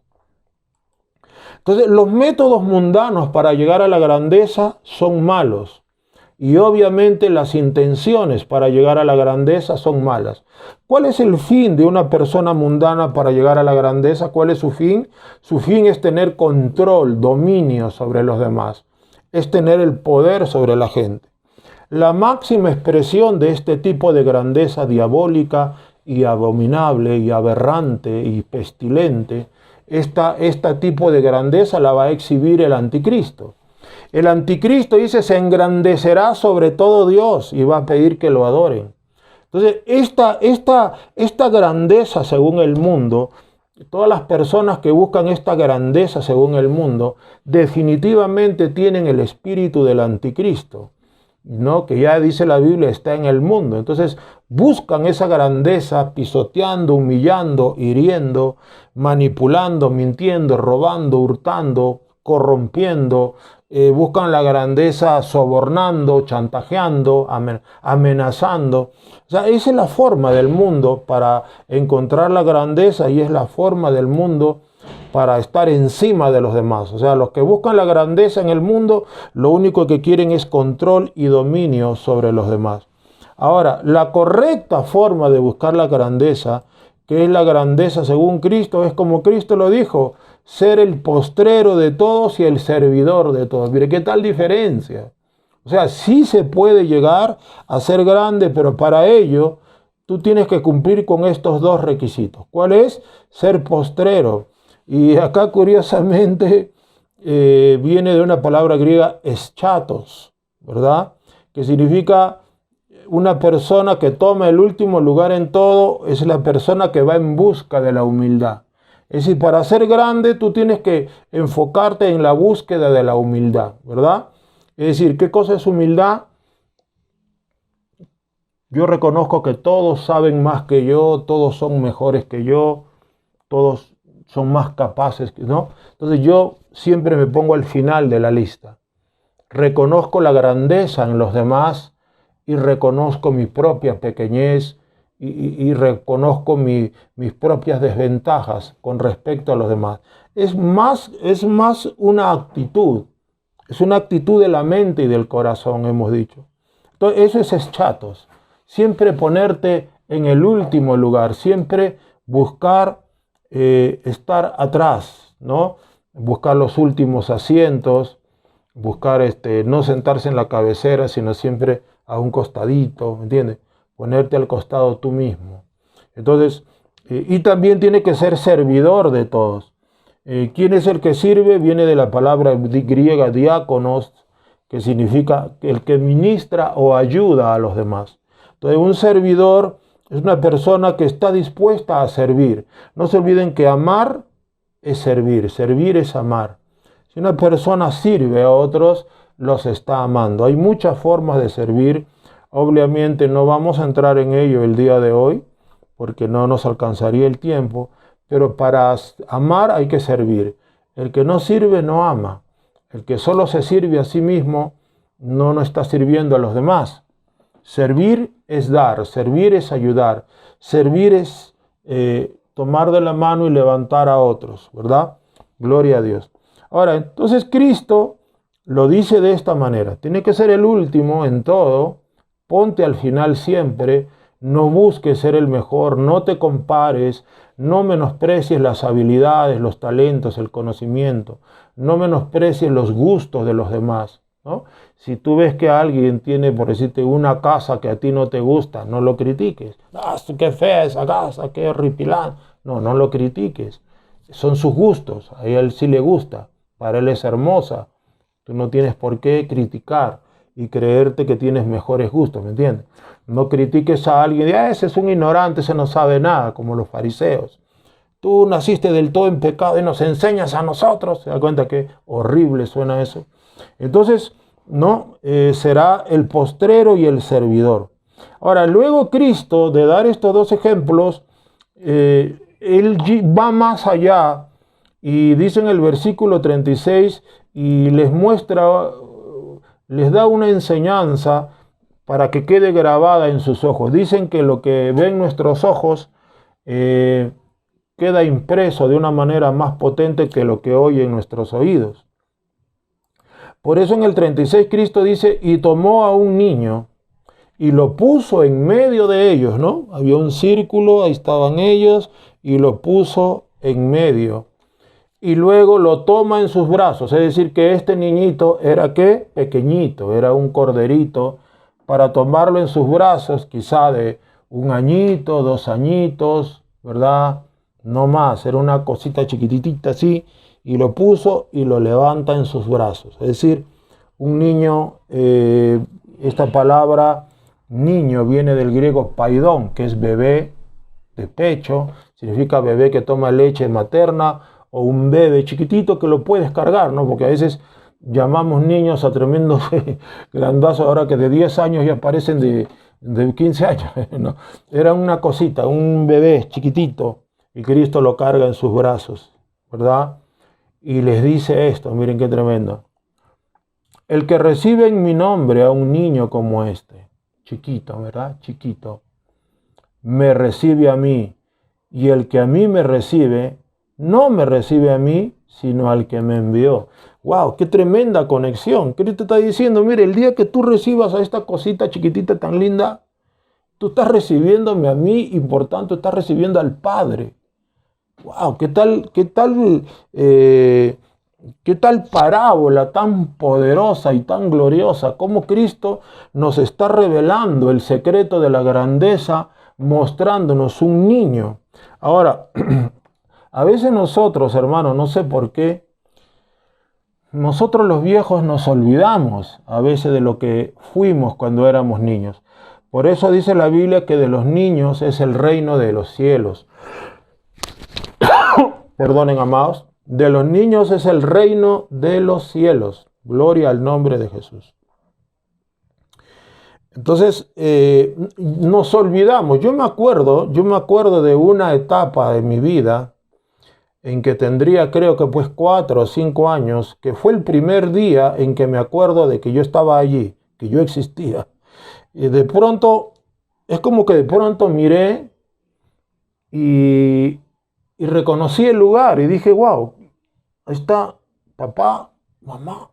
D: Entonces, los métodos mundanos para llegar a la grandeza son malos. Y obviamente las intenciones para llegar a la grandeza son malas. ¿Cuál es el fin de una persona mundana para llegar a la grandeza? ¿Cuál es su fin? Su fin es tener control, dominio sobre los demás. Es tener el poder sobre la gente. La máxima expresión de este tipo de grandeza diabólica y abominable y aberrante y pestilente, este tipo de grandeza la va a exhibir el anticristo. El anticristo dice, se engrandecerá sobre todo Dios y va a pedir que lo adoren. Entonces, esta grandeza según el mundo, todas las personas que buscan esta grandeza según el mundo, definitivamente tienen el espíritu del anticristo, ¿no? Que ya dice la Biblia, está en el mundo. Entonces, buscan esa grandeza pisoteando, humillando, hiriendo, manipulando, mintiendo, robando, hurtando, corrompiendo. Buscan la grandeza sobornando, chantajeando, amenazando. O sea, esa es la forma del mundo para encontrar la grandeza y es la forma del mundo para estar encima de los demás. O sea, los que buscan la grandeza en el mundo, lo único que quieren es control y dominio sobre los demás. Ahora, la correcta forma de buscar la grandeza, que es la grandeza según Cristo, es como Cristo lo dijo, ser el postrero de todos y el servidor de todos. Mire, ¿qué tal diferencia? O sea, sí se puede llegar a ser grande, pero para ello tú tienes que cumplir con estos dos requisitos. ¿Cuál es? Ser postrero. Y acá curiosamente viene de una palabra griega eschatos, ¿verdad? Que significa una persona que toma el último lugar en todo, es la persona que va en busca de la humildad. Es decir, para ser grande tú tienes que enfocarte en la búsqueda de la humildad, ¿verdad? Es decir, ¿qué cosa es humildad? Yo reconozco que todos saben más que yo, todos son mejores que yo, todos son más capaces, ¿no? Entonces yo siempre me pongo al final de la lista. Reconozco la grandeza en los demás y reconozco mi propia pequeñez y reconozco mis propias desventajas con respecto a los demás. Es más una actitud, es una actitud de la mente y del corazón, hemos dicho. Entonces eso es eschatos, siempre ponerte en el último lugar, siempre buscar estar atrás, ¿no? Buscar los últimos asientos, buscar no sentarse en la cabecera, sino siempre a un costadito, ¿me entiendes? Ponerte al costado tú mismo. Entonces, y también tiene que ser servidor de todos. ¿Quién es el que sirve? Viene de la palabra griega diáconos, que significa el que ministra o ayuda a los demás. Entonces, un servidor es una persona que está dispuesta a servir. No se olviden que amar es servir es amar. Si una persona sirve a otros, los está amando. Hay muchas formas de servir. Obviamente no vamos a entrar en ello el día de hoy, porque no nos alcanzaría el tiempo, pero para amar hay que servir. El que no sirve no ama. El que solo se sirve a sí mismo no está sirviendo a los demás. Servir es dar, servir es ayudar, servir es tomar de la mano y levantar a otros, ¿verdad? Gloria a Dios. Ahora, entonces Cristo lo dice de esta manera. Tiene que ser el último en todo. Ponte al final siempre. No busques ser el mejor. No te compares. No menosprecies las habilidades, los talentos, el conocimiento. No menosprecies los gustos de los demás. ¿no? Si tú ves que alguien tiene, por decirte, una casa que a ti no te gusta, no lo critiques. ¡Ah, qué fea esa casa, qué horripilante! No lo critiques. Son sus gustos, a él sí le gusta, para él es hermosa. Tú no tienes por qué criticar y creerte que tienes mejores gustos, ¿me entiendes? No critiques a alguien, ese es un ignorante, ese no sabe nada, como los fariseos. Tú naciste del todo en pecado y nos enseñas a nosotros. ¿Se da cuenta qué horrible suena eso? Entonces, no, será el postrero y el servidor. Ahora, luego Cristo, de dar estos dos ejemplos, él va más allá y dice en el versículo 36 y les muestra, les da una enseñanza para que quede grabada en sus ojos. Dicen que lo que ven nuestros ojos queda impreso de una manera más potente que lo que oyen nuestros oídos. Por eso en el 36 Cristo dice, y tomó a un niño y lo puso en medio de ellos, ¿no? Había un círculo, ahí estaban ellos, y lo puso en medio. Y luego lo toma en sus brazos, es decir, que este niñito era, ¿qué? Pequeñito, era un corderito, para tomarlo en sus brazos, quizá de 1 añito, 2 añitos, ¿verdad? No más, era una cosita chiquititita así, y lo puso y lo levanta en sus brazos. Es decir, un niño, esta palabra niño viene del griego paidón, que es bebé de pecho, significa bebé que toma leche materna, o un bebé chiquitito que lo puedes cargar, ¿no? Porque a veces llamamos niños a tremendos grandazos, ahora que de 10 años ya parecen de 15 años, ¿no? Era una cosita, un bebé chiquitito, y Cristo lo carga en sus brazos, ¿verdad? Y les dice esto, miren qué tremendo. El que recibe en mi nombre a un niño como este, chiquito, ¿verdad? Chiquito, me recibe a mí, y el que a mí me recibe, no me recibe a mí, sino al que me envió. ¡Wow! ¡Qué tremenda conexión! Cristo está diciendo, mire, el día que tú recibas a esta cosita chiquitita tan linda, tú estás recibiéndome a mí y por tanto estás recibiendo al Padre. ¡Wow! ¿Qué tal parábola tan poderosa y tan gloriosa? Cómo Cristo nos está revelando el secreto de la grandeza, mostrándonos un niño. Ahora, a veces nosotros, hermanos, no sé por qué, nosotros los viejos nos olvidamos a veces de lo que fuimos cuando éramos niños. Por eso dice la Biblia que de los niños es el reino de los cielos. Perdonen, amados, de los niños es el reino de los cielos. Gloria al nombre de Jesús. Entonces, nos olvidamos. Yo me acuerdo de una etapa de mi vida en que tendría, creo que pues 4 o 5 años, que fue el primer día en que me acuerdo de que yo estaba allí, que yo existía. Y de pronto, es como que de pronto miré y reconocí el lugar y dije, wow, ahí está papá, mamá.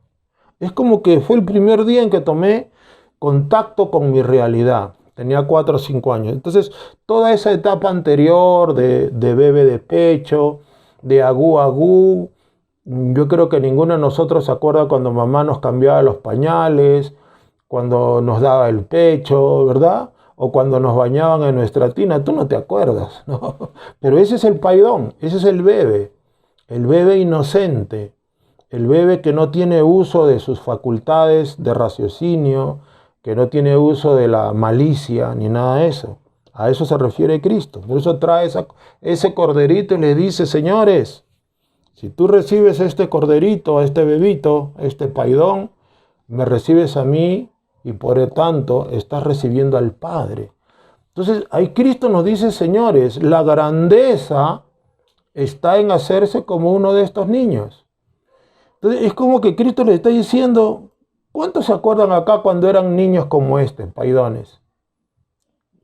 D: Es como que fue el primer día en que tomé contacto con mi realidad. Tenía 4 o 5 años. Entonces, toda esa etapa anterior de bebé de pecho, de agú, yo creo que ninguno de nosotros se acuerda cuando mamá nos cambiaba los pañales, cuando nos daba el pecho, ¿verdad? O cuando nos bañaban en nuestra tina. Tú no te acuerdas, ¿no? Pero ese es el paidón, ese es el bebé inocente, el bebé que no tiene uso de sus facultades de raciocinio, que no tiene uso de la malicia ni nada de eso. A eso se refiere Cristo. Por eso trae ese corderito y le dice, señores, si tú recibes este corderito, a este bebito, este paidón, me recibes a mí y por lo tanto estás recibiendo al Padre. Entonces ahí Cristo nos dice, señores, la grandeza está en hacerse como uno de estos niños. Entonces es como que Cristo le está diciendo, ¿cuántos se acuerdan acá cuando eran niños como este, paidones?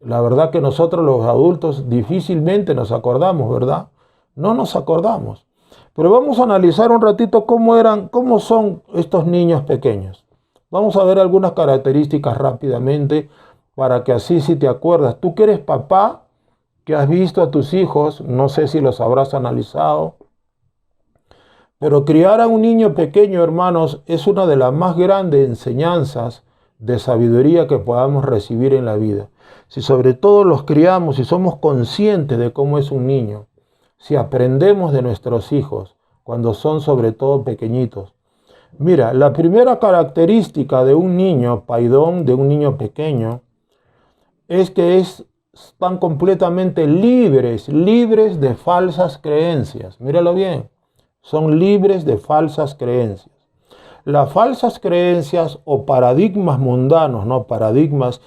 D: La verdad que nosotros los adultos difícilmente nos acordamos, ¿verdad? No nos acordamos. Pero vamos a analizar un ratito cómo son estos niños pequeños. Vamos a ver algunas características rápidamente para que así si te acuerdas. Tú que eres papá, que has visto a tus hijos, no sé si los habrás analizado, Pero criar a un niño pequeño, hermanos, es una de las más grandes enseñanzas de sabiduría que podamos recibir en la vida. Si sobre todo los criamos y somos conscientes de cómo es un niño, si aprendemos de nuestros hijos cuando son sobre todo pequeñitos. Mira, la primera característica de un niño, paidón, de un niño pequeño, es que están completamente libres de falsas creencias. Míralo bien, son libres de falsas creencias. Las falsas creencias o paradigmas mundanos, ¿no? Paradigmas,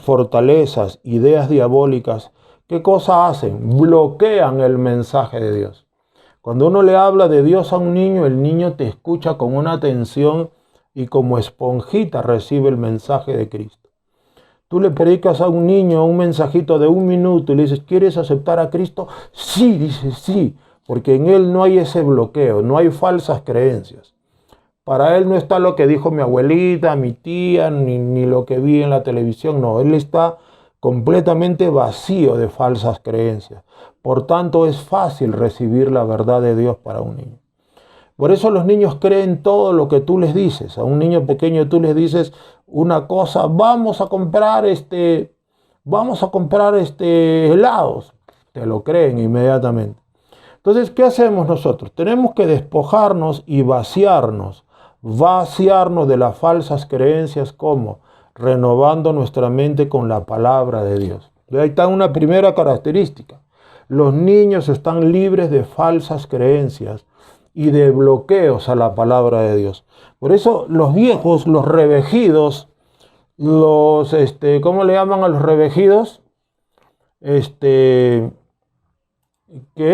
D: fortalezas, ideas diabólicas, ¿qué cosa hacen? Bloquean el mensaje de Dios. Cuando uno le habla de Dios a un niño, el niño te escucha con una atención y como esponjita recibe el mensaje de Cristo. Tú le predicas a un niño un mensajito de 1 minuto y le dices, ¿quieres aceptar a Cristo? Sí, dice sí, porque en él no hay ese bloqueo, no hay falsas creencias. Para él no está lo que dijo mi abuelita, mi tía, ni lo que vi en la televisión. No, él está completamente vacío de falsas creencias. Por tanto, es fácil recibir la verdad de Dios para un niño. Por eso los niños creen todo lo que tú les dices. A un niño pequeño tú les dices una cosa, vamos a comprar helados. Te lo creen inmediatamente. Entonces, ¿qué hacemos nosotros? Tenemos que despojarnos y vaciarnos de las falsas creencias. ¿Cómo? Renovando nuestra mente con la palabra de Dios. Y ahí está una primera característica. Los niños están libres de falsas creencias y de bloqueos a la palabra de Dios. Por eso los viejos, los revejidos, ¿cómo le llaman a los revejidos? Que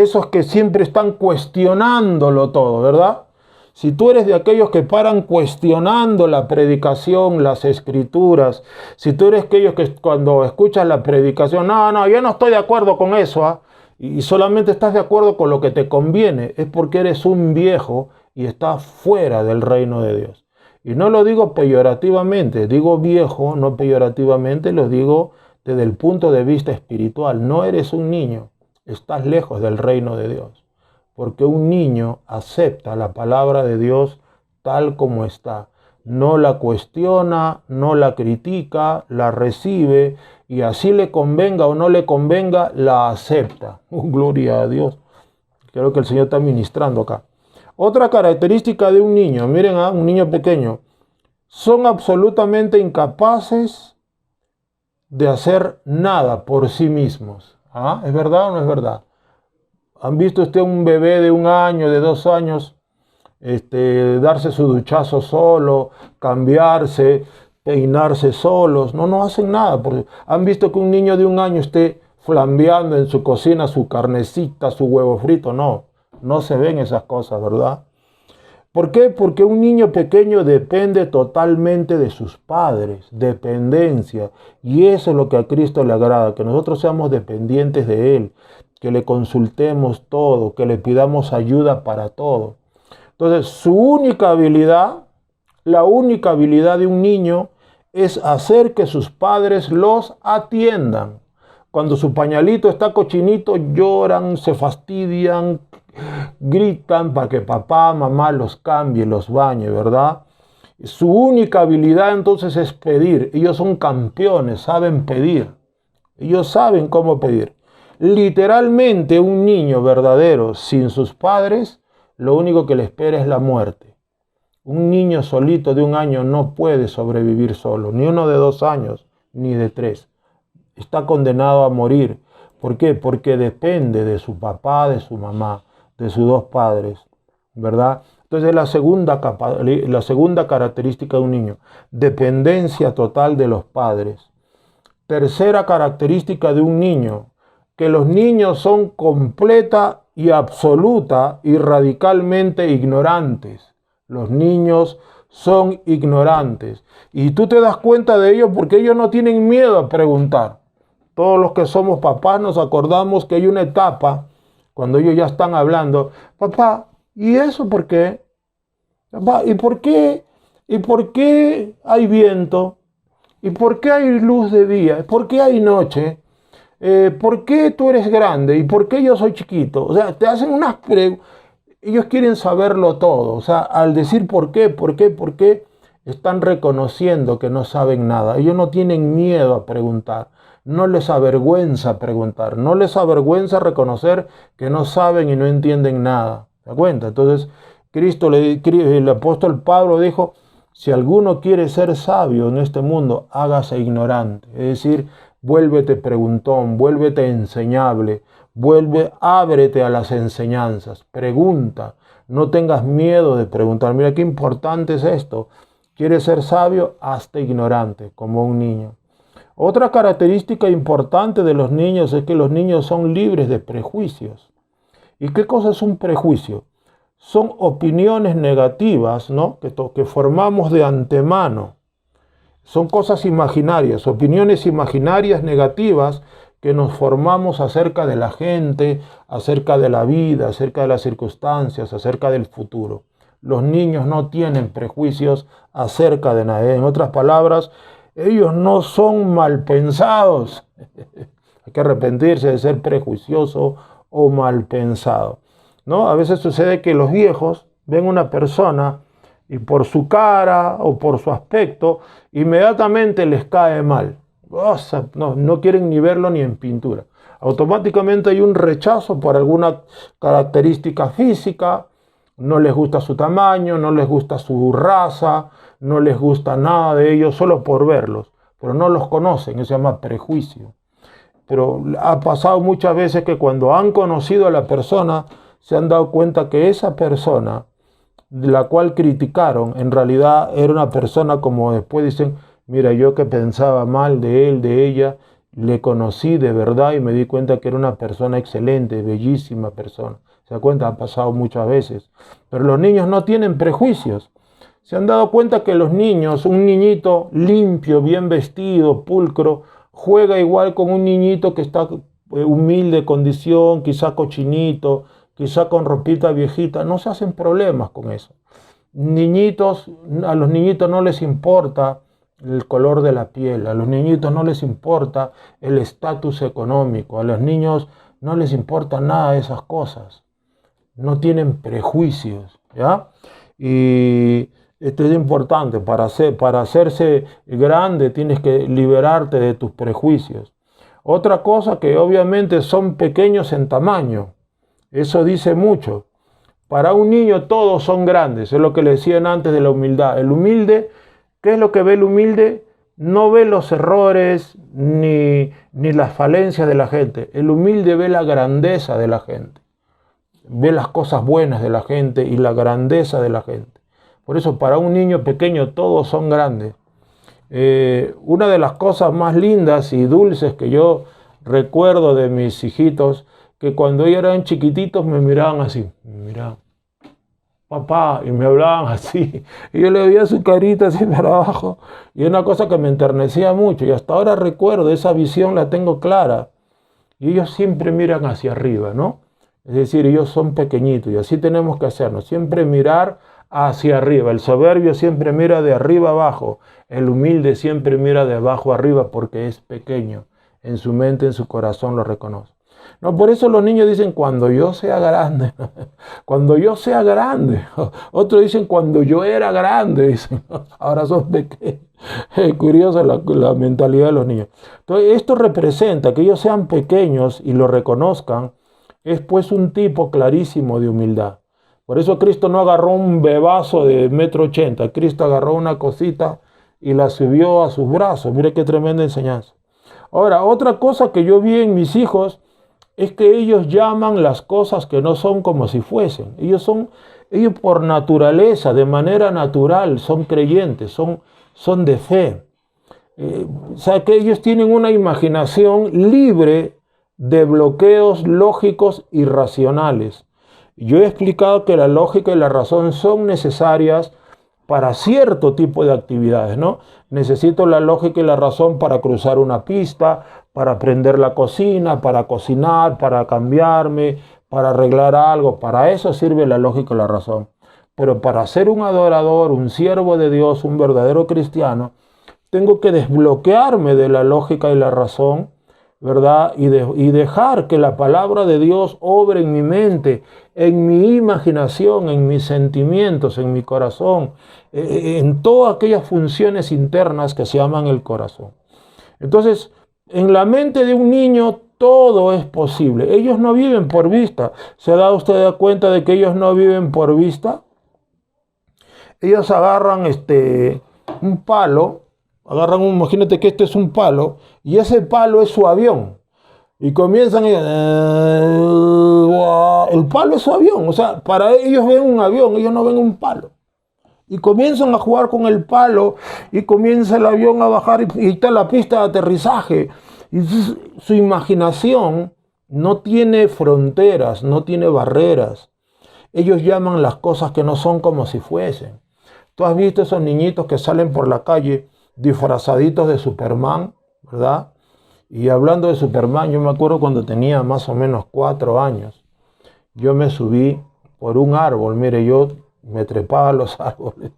D: esos que siempre están cuestionándolo todo, ¿verdad? Si tú eres de aquellos que paran cuestionando la predicación, las escrituras, si tú eres aquellos que cuando escuchas la predicación, no, yo no estoy de acuerdo con eso, y solamente estás de acuerdo con lo que te conviene, es porque eres un viejo y estás fuera del reino de Dios. Y no lo digo peyorativamente, digo viejo, no peyorativamente, lo digo desde el punto de vista espiritual. No eres un niño, estás lejos del reino de Dios. Porque un niño acepta la palabra de Dios tal como está. No la cuestiona, no la critica, la recibe y así le convenga o no le convenga, la acepta. Gloria a Dios. Creo que el Señor está ministrando acá. Otra característica de un niño, miren a un niño pequeño, son absolutamente incapaces de hacer nada por sí mismos. ¿Es verdad o no es verdad? ¿Han visto usted un bebé de 1 año, de 2 años, darse su duchazo solo, cambiarse, peinarse solos? No hacen nada. ¿Han visto que un niño de 1 año esté flambeando en su cocina su carnecita, su huevo frito? No se ven esas cosas, ¿verdad? ¿Por qué? Porque un niño pequeño depende totalmente de sus padres, dependencia. Y eso es lo que a Cristo le agrada, que nosotros seamos dependientes de Él, que le consultemos todo, que le pidamos ayuda para todo. Entonces, su única habilidad, la única habilidad de un niño es hacer que sus padres los atiendan. Cuando su pañalito está cochinito, lloran, se fastidian, gritan para que papá, mamá los cambie, los bañe, ¿verdad? Su única habilidad entonces es pedir. Ellos son campeones, saben pedir. Ellos saben cómo pedir. Literalmente un niño verdadero sin sus padres, lo único que le espera es la muerte. Un niño solito de 1 año no puede sobrevivir solo, ni uno de 2 años, ni de 3. Está condenado a morir. ¿Por qué? Porque depende de su papá, de su mamá, de sus 2 padres, ¿verdad? Entonces la segunda característica de un niño, dependencia total de los padres. Tercera característica de un niño, que los niños son completa y absoluta y radicalmente ignorantes. Los niños son ignorantes. Y tú te das cuenta de ello porque ellos no tienen miedo a preguntar. Todos los que somos papás nos acordamos que hay una etapa cuando ellos ya están hablando. Papá, ¿y eso por qué? Papá, ¿y por qué? ¿Y por qué hay viento? ¿Y por qué hay luz de día? ¿Por qué hay noche? ¿Por qué tú eres grande? ¿Y por qué yo soy chiquito? O sea, te hacen unas preguntas. ellos quieren saberlo todo. O sea, al decir por qué, están reconociendo que no saben nada. Ellos no tienen miedo a preguntar. No les avergüenza preguntar. No les avergüenza reconocer que no saben y no entienden nada. ¿Se da cuenta? Entonces, el apóstol Pablo dijo, si alguno quiere ser sabio en este mundo, hágase ignorante. Es decir, vuélvete preguntón, vuélvete enseñable, ábrete a las enseñanzas, pregunta, no tengas miedo de preguntar. Mira qué importante es esto. ¿Quieres ser sabio? Hazte ignorante, como un niño. Otra característica importante de los niños es que los niños son libres de prejuicios. ¿Y qué cosa es un prejuicio? Son opiniones negativas, ¿no? que formamos de antemano. Son cosas imaginarias, opiniones imaginarias negativas que nos formamos acerca de la gente, acerca de la vida, acerca de las circunstancias, acerca del futuro. Los niños no tienen prejuicios acerca de nada. En otras palabras, ellos no son mal pensados. Hay que arrepentirse de ser prejuicioso o mal pensado, ¿no? A veces sucede que los viejos ven una persona y por su cara o por su aspecto, inmediatamente les cae mal. O sea, no quieren ni verlo ni en pintura. Automáticamente hay un rechazo por alguna característica física, no les gusta su tamaño, no les gusta su raza, no les gusta nada de ellos solo por verlos, pero no los conocen, eso se llama prejuicio. Pero ha pasado muchas veces que cuando han conocido a la persona, se han dado cuenta que esa persona, la cual criticaron, en realidad era una persona como después dicen, mira, yo que pensaba mal de él, de ella, le conocí de verdad y me di cuenta que era una persona excelente, bellísima persona. ¿Se da cuenta? Ha pasado muchas veces. Pero los niños no tienen prejuicios. Se han dado cuenta que los niños, un niñito limpio, bien vestido, pulcro, juega igual con un niñito que está humilde condición, quizá cochinito, quizá con ropita viejita. No se hacen problemas con eso. A los niñitos no les importa el color de la piel, a los niñitos no les importa el estatus económico, a los niños no les importa nada de esas cosas. No tienen prejuicios, ¿ya? Y esto es importante, para hacerse grande tienes que liberarte de tus prejuicios. Otra cosa que obviamente son pequeños en tamaño, eso dice mucho. Para un niño todos son grandes, es lo que le decían antes de la humildad. El humilde, ¿qué es lo que ve el humilde? No ve los errores ni las falencias de la gente. El humilde ve la grandeza de la gente. Ve las cosas buenas de la gente y la grandeza de la gente. Por eso para un niño pequeño todos son grandes. Una de las cosas más lindas y dulces que yo recuerdo de mis hijitos, que cuando ellos eran chiquititos me miraban así, me miraban, papá, y me hablaban así, y yo le veía su carita así para abajo, y una cosa que me enternecía mucho, y hasta ahora recuerdo, esa visión la tengo clara, y ellos siempre miran hacia arriba, ¿no? Es decir, ellos son pequeñitos, y así tenemos que hacernos, siempre mirar hacia arriba. El soberbio siempre mira de arriba abajo, el humilde siempre mira de abajo arriba porque es pequeño, en su mente, en su corazón lo reconoce. No, por eso los niños dicen, cuando yo sea grande, cuando yo sea grande. Otros dicen, cuando yo era grande, dicen, ahora son pequeños. Es curiosa la mentalidad de los niños. Entonces, esto representa que ellos sean pequeños y lo reconozcan, es pues un tipo clarísimo de humildad. Por eso Cristo no agarró un bebazo de 1,80 m, Cristo agarró una cosita y la subió a sus brazos. Mire qué tremenda enseñanza. Ahora, otra cosa que yo vi en mis hijos es que ellos llaman las cosas que no son como si fuesen. Ellos por naturaleza, de manera natural, son creyentes, son de fe. O sea que ellos tienen una imaginación libre de bloqueos lógicos y racionales. Yo he explicado que la lógica y la razón son necesarias para cierto tipo de actividades, ¿no? Necesito la lógica y la razón para cruzar una pista, para aprender la cocina, para cocinar, para cambiarme, para arreglar algo. Para eso sirve la lógica y la razón. Pero para ser un adorador, un siervo de Dios, un verdadero cristiano, tengo que desbloquearme de la lógica y la razón ¿verdad? Y dejar que la palabra de Dios obre en mi mente, en mi imaginación, en mis sentimientos, en mi corazón, en todas aquellas funciones internas que se llaman el corazón. Entonces, en la mente de un niño todo es posible. Ellos no viven por vista. ¿Se ha dado usted cuenta de que ellos no viven por vista? Ellos agarran un palo, imagínate que este es un palo, y ese palo es su avión. Y comienzan, el palo es su avión. O sea, para ellos ven un avión, ellos no ven un palo. Y comienzan a jugar con el palo, y comienza el avión a bajar, y está la pista de aterrizaje. Y su imaginación no tiene fronteras, no tiene barreras. Ellos llaman las cosas que no son como si fuesen. Tú has visto esos niñitos que salen por la calle disfrazaditos de Superman, ¿verdad? Y hablando de Superman, yo me acuerdo cuando tenía más o menos 4 años. Yo me subí por un árbol, mire, yo me trepaba a los árboles.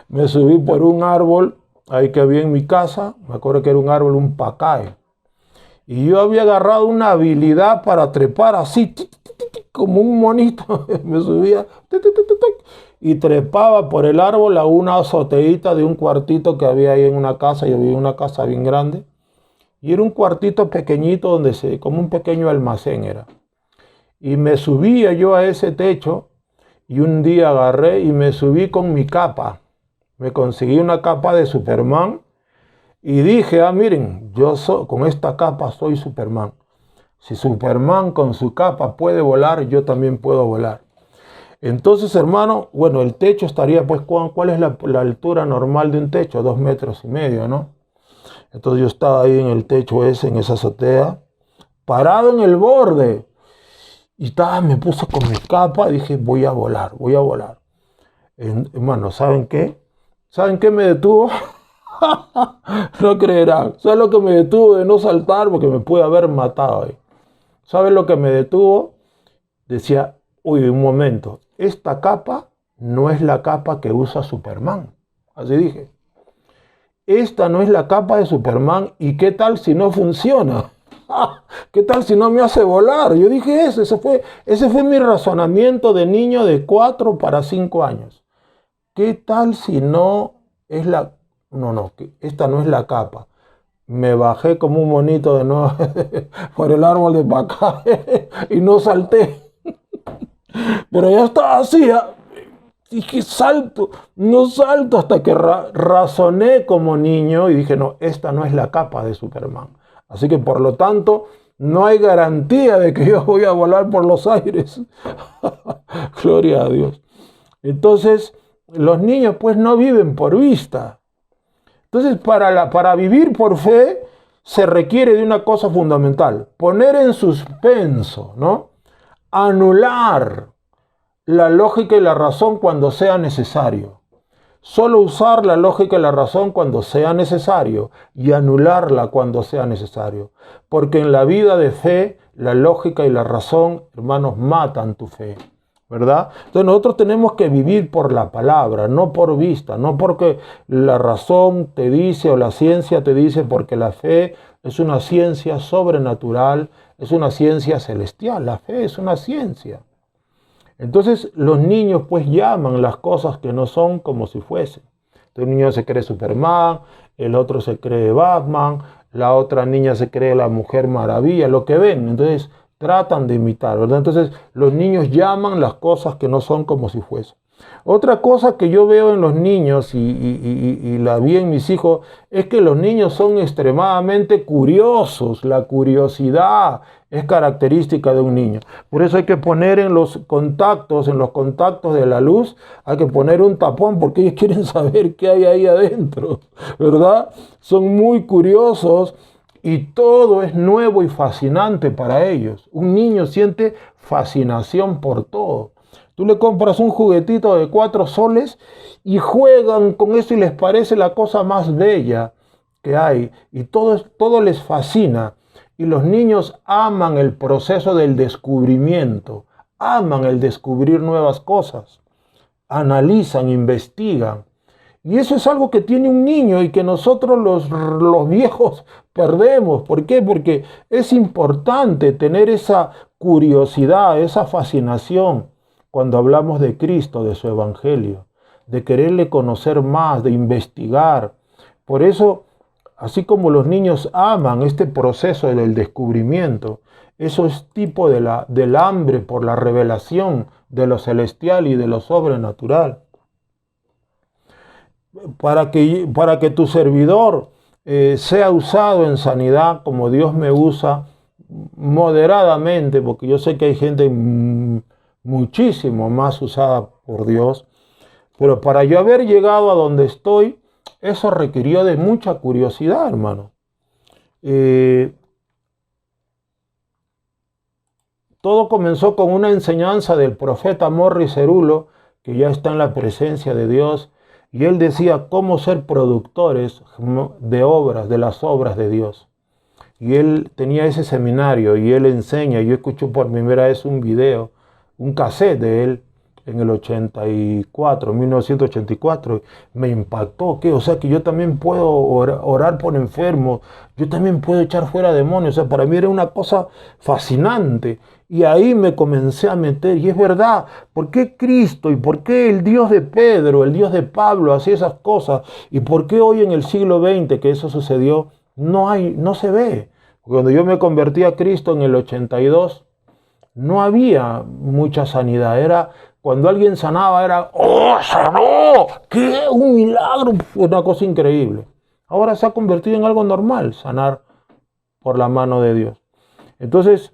D: Me subí por un árbol, ahí que había en mi casa, me acuerdo que era un árbol, un pacay. Y yo había agarrado una habilidad para trepar así, como un monito. Me subía y trepaba por el árbol a una azoteíta de un cuartito que había ahí en una casa. Yo vivía en una casa bien grande. Y era un cuartito pequeñito como un pequeño almacén era. Y me subía yo a ese techo y un día agarré y me subí con mi capa. Me conseguí una capa de Superman. Y dije, miren, con esta capa soy Superman. Si Superman con su capa puede volar, yo también puedo volar. Entonces, hermano, bueno, el techo estaría, pues, ¿cuál es la altura normal de un techo? 2,5 metros, ¿no? Entonces yo estaba ahí en el techo en esa azotea, parado en el borde. Y me puse con mi capa y dije, voy a volar, voy a volar. Hermano, ¿saben qué? ¿Saben qué me detuvo? No creerán. ¿Sabes lo que me detuvo de no saltar? Porque me pude haber matado ahí. ¿Sabes lo que me detuvo? Decía, uy, un momento, esta capa no es la capa que usa Superman. Así dije. Esta no es la capa de Superman. ¿Y qué tal si no funciona? ¿Qué tal si no me hace volar? Yo dije eso. Ese fue mi razonamiento de niño de 4 para 5 años. ¿Qué tal si no es la... No, esta no es la capa. Me bajé como un monito de nuevo por el árbol de pacay y no salté. Pero ya estaba así. Dije, no salto hasta que razoné como niño y dije, no, esta no es la capa de Superman. Así que por lo tanto, no hay garantía de que yo voy a volar por los aires. Gloria a Dios. Entonces, los niños pues no viven por vista. Entonces, para vivir por fe, se requiere de una cosa fundamental. Poner en suspenso, ¿no? Anular la lógica y la razón cuando sea necesario. Solo usar la lógica y la razón cuando sea necesario y anularla cuando sea necesario. Porque en la vida de fe, la lógica y la razón, hermanos, matan tu fe. ¿Verdad? Entonces nosotros tenemos que vivir por la palabra, no por vista, no porque la razón te dice o la ciencia te dice, porque la fe es una ciencia sobrenatural, es una ciencia celestial, la fe es una ciencia. Entonces los niños pues llaman las cosas que no son como si fuesen. Entonces, un niño se cree Superman, el otro se cree Batman, la otra niña se cree la Mujer Maravilla, lo que ven. Entonces tratan de imitar, ¿verdad? Entonces los niños llaman las cosas que no son como si fuesen. Otra cosa que yo veo en los niños y la vi en mis hijos es que los niños son extremadamente curiosos. La curiosidad es característica de un niño. Por eso hay que poner en los contactos de la luz, hay que poner un tapón porque ellos quieren saber qué hay ahí adentro, ¿verdad? Son muy curiosos. Y todo es nuevo y fascinante para ellos. Un niño siente fascinación por todo. Tú le compras un juguetito de 4 soles y juegan con eso y les parece la cosa más bella que hay. Y todo les fascina. Y los niños aman el proceso del descubrimiento. Aman el descubrir nuevas cosas. Analizan, investigan. Y eso es algo que tiene un niño y que nosotros los viejos perdemos. ¿Por qué? Porque es importante tener esa curiosidad, esa fascinación cuando hablamos de Cristo, de su evangelio, de quererle conocer más, de investigar. Por eso, así como los niños aman este proceso del descubrimiento, eso es tipo del hambre por la revelación de lo celestial y de lo sobrenatural. Para que tu servidor sea usado en sanidad como Dios me usa, moderadamente, porque yo sé que hay gente muchísimo más usada por Dios, pero para yo haber llegado a donde estoy, eso requirió de mucha curiosidad, hermano. Todo comenzó con una enseñanza del profeta Morris Cerullo, que ya está en la presencia de Dios, y él decía cómo ser productores de obras, de las obras de Dios. Y él tenía ese seminario y él enseña. Yo escuché por primera vez un video, un cassette de él en el 1984. Me impactó. ¿Qué? O sea, que yo también puedo orar por enfermos. Yo también puedo echar fuera demonios. O sea, para mí era una cosa fascinante. Y ahí me comencé a meter. Y es verdad, ¿por qué Cristo y por qué el Dios de Pedro, el Dios de Pablo hacía esas cosas? ¿Y por qué hoy en el siglo XX que eso sucedió? No se ve. Cuando yo me convertí a Cristo en el 82, no había mucha sanidad. Era cuando alguien sanaba, era ¡oh, sanó! ¡Qué! ¡Un milagro! Una cosa increíble. Ahora se ha convertido en algo normal, sanar por la mano de Dios. Entonces,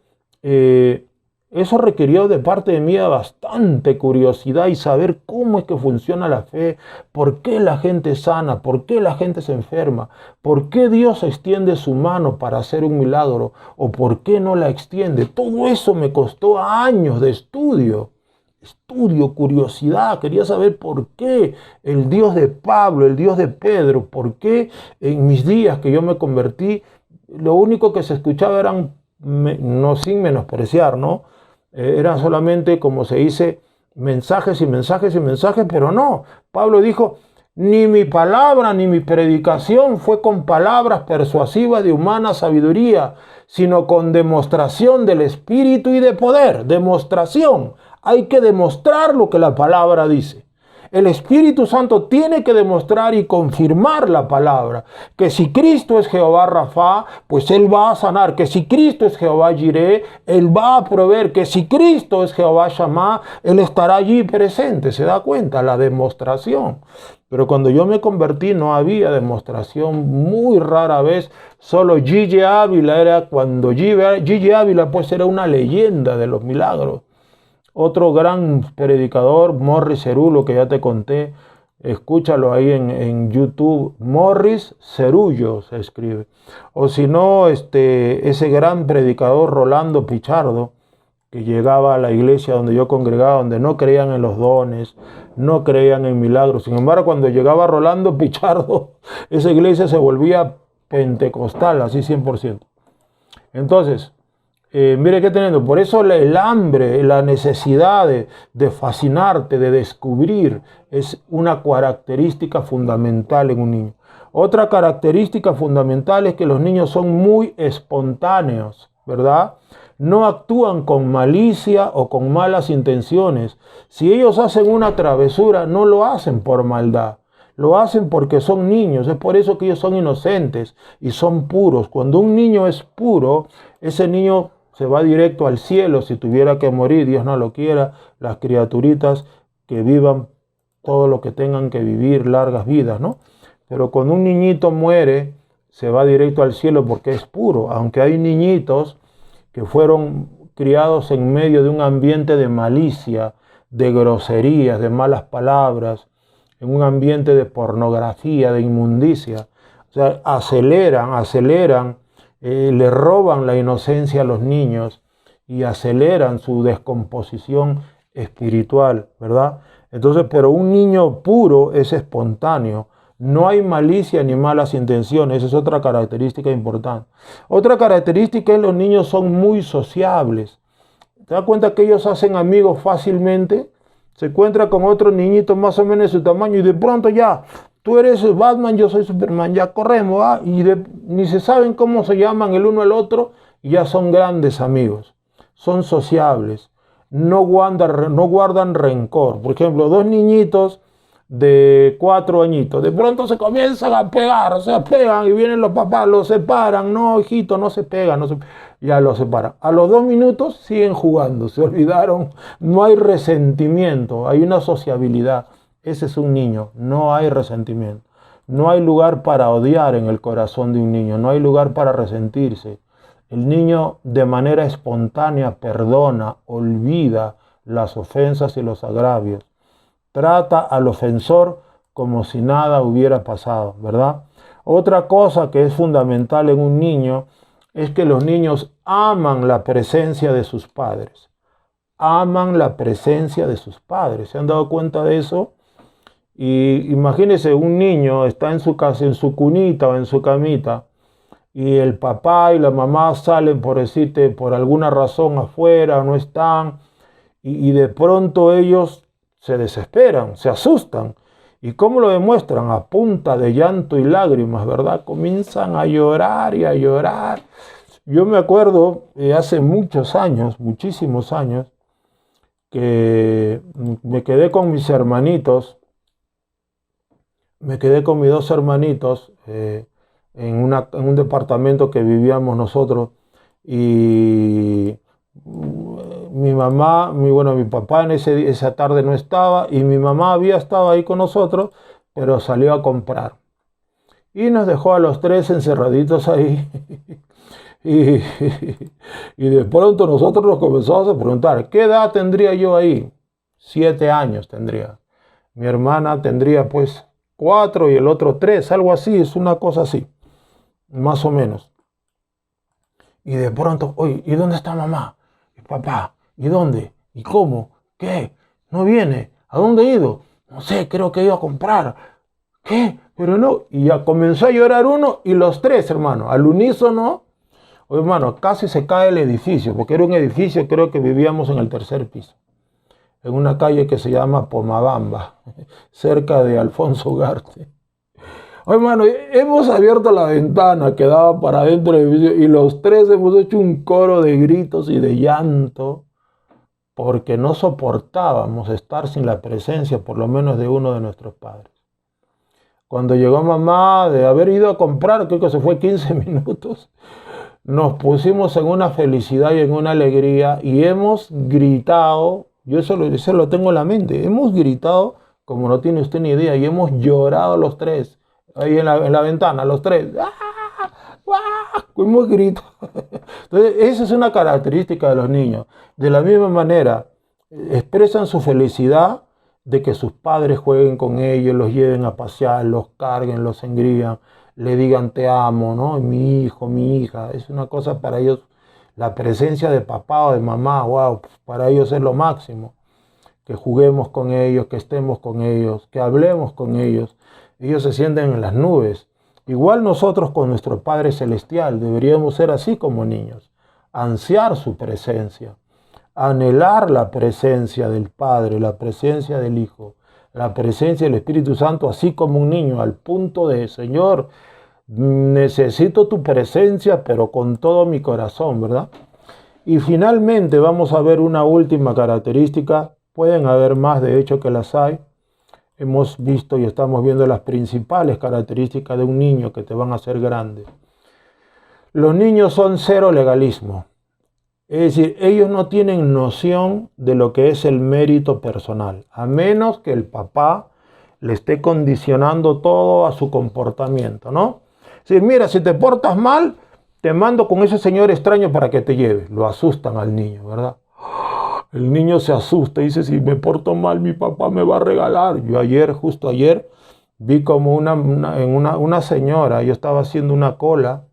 D: eso requirió de parte de mí bastante curiosidad y saber cómo es que funciona la fe, por qué la gente sana, por qué la gente se enferma, por qué Dios extiende su mano para hacer un milagro o por qué no la extiende. Todo eso me costó años de estudio, curiosidad. Quería saber por qué el Dios de Pablo, el Dios de Pedro, por qué en mis días que yo me convertí, lo único que se escuchaba eran, no sin menospreciar, ¿no? Eran solamente, como se dice, mensajes y mensajes y mensajes, pero no. Pablo dijo, ni mi palabra ni mi predicación fue con palabras persuasivas de humana sabiduría, sino con demostración del Espíritu y de poder. Demostración. Hay que demostrar lo que la palabra dice. El Espíritu Santo tiene que demostrar y confirmar la palabra. Que si Cristo es Jehová Rafa, pues Él va a sanar. Que si Cristo es Jehová Jireh, Él va a proveer. Que si Cristo es Jehová Shammah, Él estará allí presente. ¿Se da cuenta? La demostración. Pero cuando yo me convertí no había demostración, muy rara vez. Solo Gigi Ávila era, cuando Gigi Ávila pues era una leyenda de los milagros. Otro gran predicador, Morris Cerullo, que ya te conté, escúchalo ahí en YouTube, Morris Cerullo se escribe. O si no, ese gran predicador Rolando Pichardo, que llegaba a la iglesia donde yo congregaba, donde no creían en los dones, no creían en milagros. Sin embargo, cuando llegaba Rolando Pichardo, esa iglesia se volvía pentecostal, así 100%. Entonces, mire qué teniendo, por eso el hambre, la necesidad de fascinarte, de descubrir, es una característica fundamental en un niño. Otra característica fundamental es que los niños son muy espontáneos, ¿verdad? No actúan con malicia o con malas intenciones. Si ellos hacen una travesura, no lo hacen por maldad. Lo hacen porque son niños. Es por eso que ellos son inocentes y son puros. Cuando un niño es puro, ese niño se va directo al cielo si tuviera que morir. Dios no lo quiera. Las criaturitas que vivan todo lo que tengan que vivir, largas vidas, ¿no? Pero cuando un niñito muere, se va directo al cielo porque es puro. Aunque hay niñitos que fueron criados en medio de un ambiente de malicia, de groserías, de malas palabras, en un ambiente de pornografía, de inmundicia. O sea, aceleran, le roban la inocencia a los niños y aceleran su descomposición espiritual, ¿verdad? Entonces, pero un niño puro es espontáneo. No hay malicia ni malas intenciones. Esa es otra característica importante. Otra característica es que los niños son muy sociables. ¿Te das cuenta que ellos hacen amigos fácilmente? Se encuentra con otro niñito más o menos de su tamaño y de pronto ya tú eres Batman, yo soy Superman, ya corremos, ¿va? Y ni se saben cómo se llaman el uno al otro y ya son grandes amigos, son sociables, no guardan rencor. Por ejemplo, dos niñitos de 4 añitos, de pronto se comienzan a pegar, se pegan y vienen los papás, los separan, no hijito, no se pegan, ya los separan. A los 2 minutos siguen jugando, se olvidaron, no hay resentimiento, hay una sociabilidad. Ese es un niño, no hay resentimiento, no hay lugar para odiar en el corazón de un niño, no hay lugar para resentirse. El niño de manera espontánea perdona, olvida las ofensas y los agravios. Trata al ofensor como si nada hubiera pasado, ¿verdad? Otra cosa que es fundamental en un niño es que los niños aman la presencia de sus padres. Aman la presencia de sus padres. ¿Se han dado cuenta de eso? Y imagínense, un niño está en su casa, en su cunita o en su camita, y el papá y la mamá salen, por decirte, por alguna razón afuera, no están, y de pronto ellos se desesperan, se asustan. ¿Y cómo lo demuestran? A punta de llanto y lágrimas, ¿verdad? Comienzan a llorar y a llorar. Yo me acuerdo hace muchos años, muchísimos años, que me quedé con mis hermanitos, me quedé con mis 2 hermanitos en un departamento que vivíamos nosotros, y mi mamá, mi papá en esa tarde no estaba, y mi mamá había estado ahí con nosotros, pero salió a comprar. Y nos dejó a los 3 encerraditos ahí. y de pronto nosotros nos comenzamos a preguntar, ¿qué edad tendría yo ahí? 7 años tendría. Mi hermana tendría pues 4 y el otro 3, algo así, es una cosa así, más o menos. Y de pronto, oye, ¿y dónde está mamá? ¿Y papá? ¿Y dónde? ¿Y cómo? ¿Qué? ¿No viene? ¿A dónde ha ido? No sé, creo que ha ido a comprar. ¿Qué? Pero no. Y ya comenzó a llorar uno y los 3, hermano, al unísono. Oye, hermano, casi se cae el edificio, porque era un edificio, creo que vivíamos en el 3er piso, en una calle que se llama Pomabamba, cerca de Alfonso Ugarte. Oye, hermano, hemos abierto la ventana que daba para adentro del edificio y los 3 hemos hecho un coro de gritos y de llanto, porque no soportábamos estar sin la presencia, por lo menos, de uno de nuestros padres. Cuando llegó mamá de haber ido a comprar, creo que se fue 15 minutos, nos pusimos en una felicidad y en una alegría y hemos gritado, yo eso lo tengo en la mente, hemos gritado como no tiene usted ni idea, y hemos llorado los 3, ahí en la ventana, los 3. ¡Ah! ¡Ah! Hemos gritado. Entonces, esa es una característica de los niños. De la misma manera, expresan su felicidad de que sus padres jueguen con ellos, los lleven a pasear, los carguen, los engrían, le digan te amo, ¿no? Mi hijo, mi hija. Es una cosa para ellos, la presencia de papá o de mamá, wow, para ellos es lo máximo. Que juguemos con ellos, que estemos con ellos, que hablemos con ellos. Ellos se sienten en las nubes. Igual nosotros con nuestro Padre Celestial deberíamos ser así como niños, ansiar su presencia, anhelar la presencia del Padre, la presencia del Hijo, la presencia del Espíritu Santo, así como un niño, al punto de, Señor, necesito tu presencia, pero con todo mi corazón, ¿verdad? Y finalmente vamos a ver una última característica, pueden haber más de hecho que las hay. Hemos visto y estamos viendo las principales características de un niño que te van a hacer grande. Los niños son cero legalismo. Es decir, ellos no tienen noción de lo que es el mérito personal, a menos que el papá le esté condicionando todo a su comportamiento, ¿no? Es decir, mira, si te portas mal, te mando con ese señor extraño para que te lleve. Lo asustan al niño, ¿verdad? El niño se asusta y dice, si me porto mal, mi papá me va a regalar. Yo justo ayer, vi como una señora, yo estaba haciendo una cola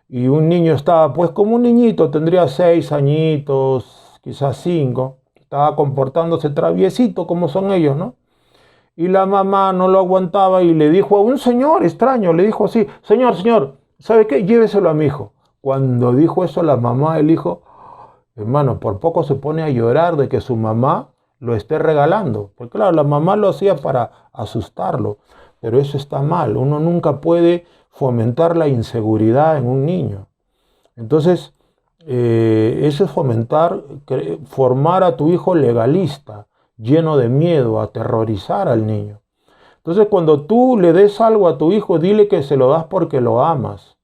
D: y un niño estaba, pues como un niñito, tendría 6 añitos, quizás 5, estaba comportándose traviesito como son ellos, ¿no? Y la mamá no lo aguantaba y le dijo a un señor extraño, le dijo así, señor, ¿sabe qué? Lléveselo a mi hijo. Cuando dijo eso la mamá, el hijo, hermano, por poco se pone a llorar de que su mamá lo esté regalando. Porque claro, la mamá lo hacía para asustarlo. pero eso está mal. Uno nunca puede fomentar la inseguridad en un niño. Entonces, eso es formar a tu hijo legalista, lleno de miedo, aterrorizar al niño. Entonces, cuando tú le des algo a tu hijo, dile que se lo das porque lo amas,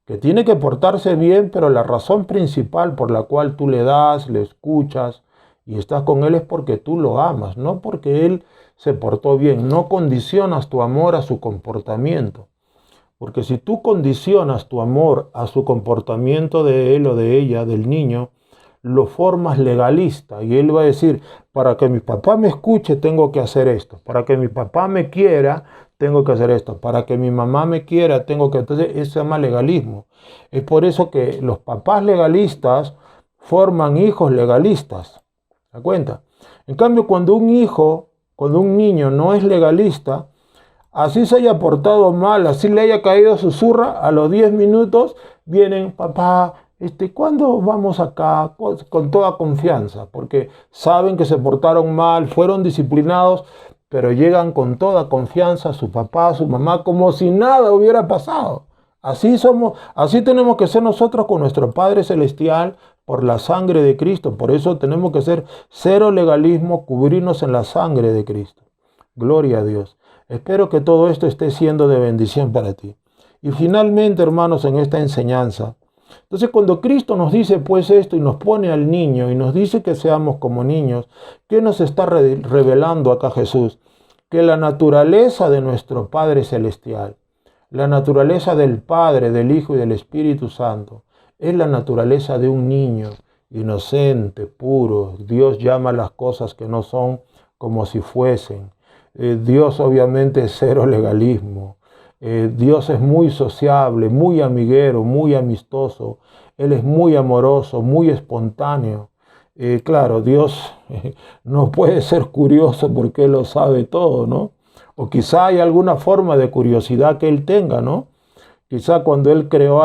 D: que tiene que portarse bien, pero la razón principal por la cual tú le das, le escuchas y estás con él es porque tú lo amas, no porque él se portó bien. No condicionas tu amor a su comportamiento, porque si tú condicionas tu amor a su comportamiento de él o de ella, del niño, lo formas legalista y él va a decir, para que mi papá me escuche tengo que hacer esto, para que mi papá me quiera tengo que hacer esto, para que mi mamá me quiera tengo que... Entonces eso se llama legalismo. Es por eso que los papás legalistas forman hijos legalistas. ¿Se da cuenta? En cambio, cuando un niño no es legalista, así se haya portado mal, así le haya caído su zurra, a los 10 minutos vienen, papá, ¿cuándo vamos acá? Con toda confianza, porque saben que se portaron mal, fueron disciplinados, pero llegan con toda confianza a su papá, a su mamá, como si nada hubiera pasado. Así tenemos que ser nosotros con nuestro Padre Celestial por la sangre de Cristo. Por eso tenemos que ser cero legalismo, cubrirnos en la sangre de Cristo. Gloria a Dios. Espero que todo esto esté siendo de bendición para ti. Y finalmente, hermanos, en esta enseñanza, entonces cuando Cristo nos dice pues esto y nos pone al niño y nos dice que seamos como niños, ¿qué nos está revelando acá Jesús? Que la naturaleza de nuestro Padre Celestial, la naturaleza del Padre, del Hijo y del Espíritu Santo, es la naturaleza de un niño inocente, puro. Dios llama las cosas que no son como si fuesen. Dios obviamente es cero legalismo. Dios es muy sociable, muy amiguero, muy amistoso. Él es muy amoroso, muy espontáneo. Claro, Dios no puede ser curioso porque Él lo sabe todo, ¿no? O quizá hay alguna forma de curiosidad que Él tenga, ¿no? Quizá cuando Él creó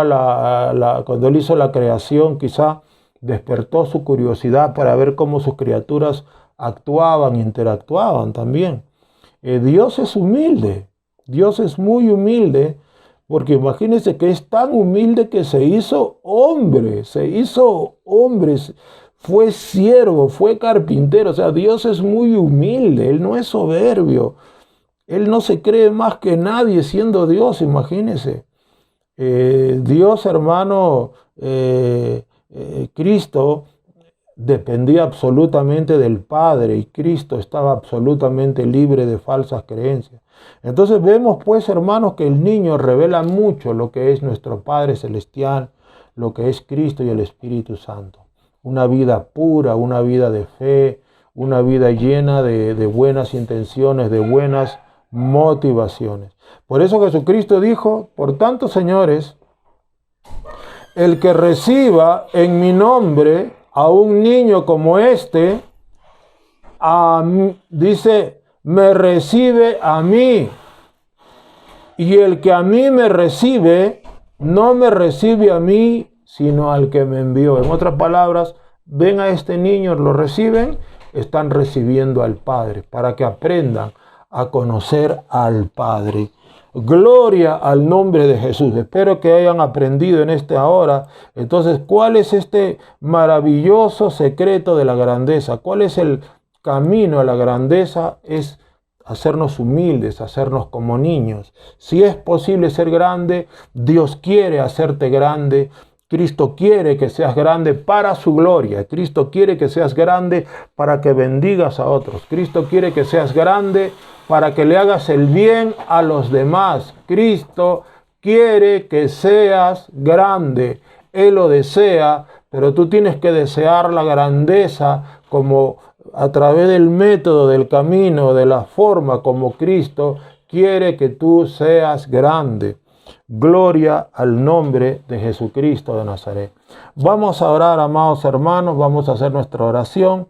D: cuando Él hizo la creación, quizá despertó su curiosidad para ver cómo sus criaturas actuaban, interactuaban también. Dios es humilde. Dios es muy humilde, porque imagínense que es tan humilde que se hizo hombre, fue siervo, fue carpintero. O sea, Dios es muy humilde, Él no es soberbio, Él no se cree más que nadie siendo Dios, imagínense. Dios, hermano, Cristo dependía absolutamente del Padre y Cristo estaba absolutamente libre de falsas creencias. Entonces vemos pues, hermanos, que el niño revela mucho lo que es nuestro Padre Celestial, lo que es Cristo y el Espíritu Santo. Una vida pura, una vida de fe, una vida llena de buenas intenciones, de buenas motivaciones. Por eso Jesucristo dijo, por tanto, señores, el que reciba en mi nombre a un niño como este, dice, me recibe a mí. Y el que a mí me recibe, no me recibe a mí, sino al que me envió. En otras palabras, ven a este niño, lo reciben, están recibiendo al Padre, para que aprendan a conocer al Padre. Gloria al nombre de Jesús. Espero que hayan aprendido en esta hora. Entonces, ¿cuál es este maravilloso secreto de la grandeza? ¿Cuál es el camino a la grandeza? Es hacernos humildes, hacernos como niños. Si es posible ser grande, Dios quiere hacerte grande. Cristo quiere que seas grande para su gloria. Cristo quiere que seas grande para que bendigas a otros. Cristo quiere que seas grande para que le hagas el bien a los demás. Cristo quiere que seas grande. Él lo desea, pero tú tienes que desear la grandeza como a través del método, del camino, de la forma como Cristo quiere que tú seas grande. Gloria al nombre de Jesucristo de Nazaret. Vamos a orar, amados hermanos, vamos a hacer nuestra oración.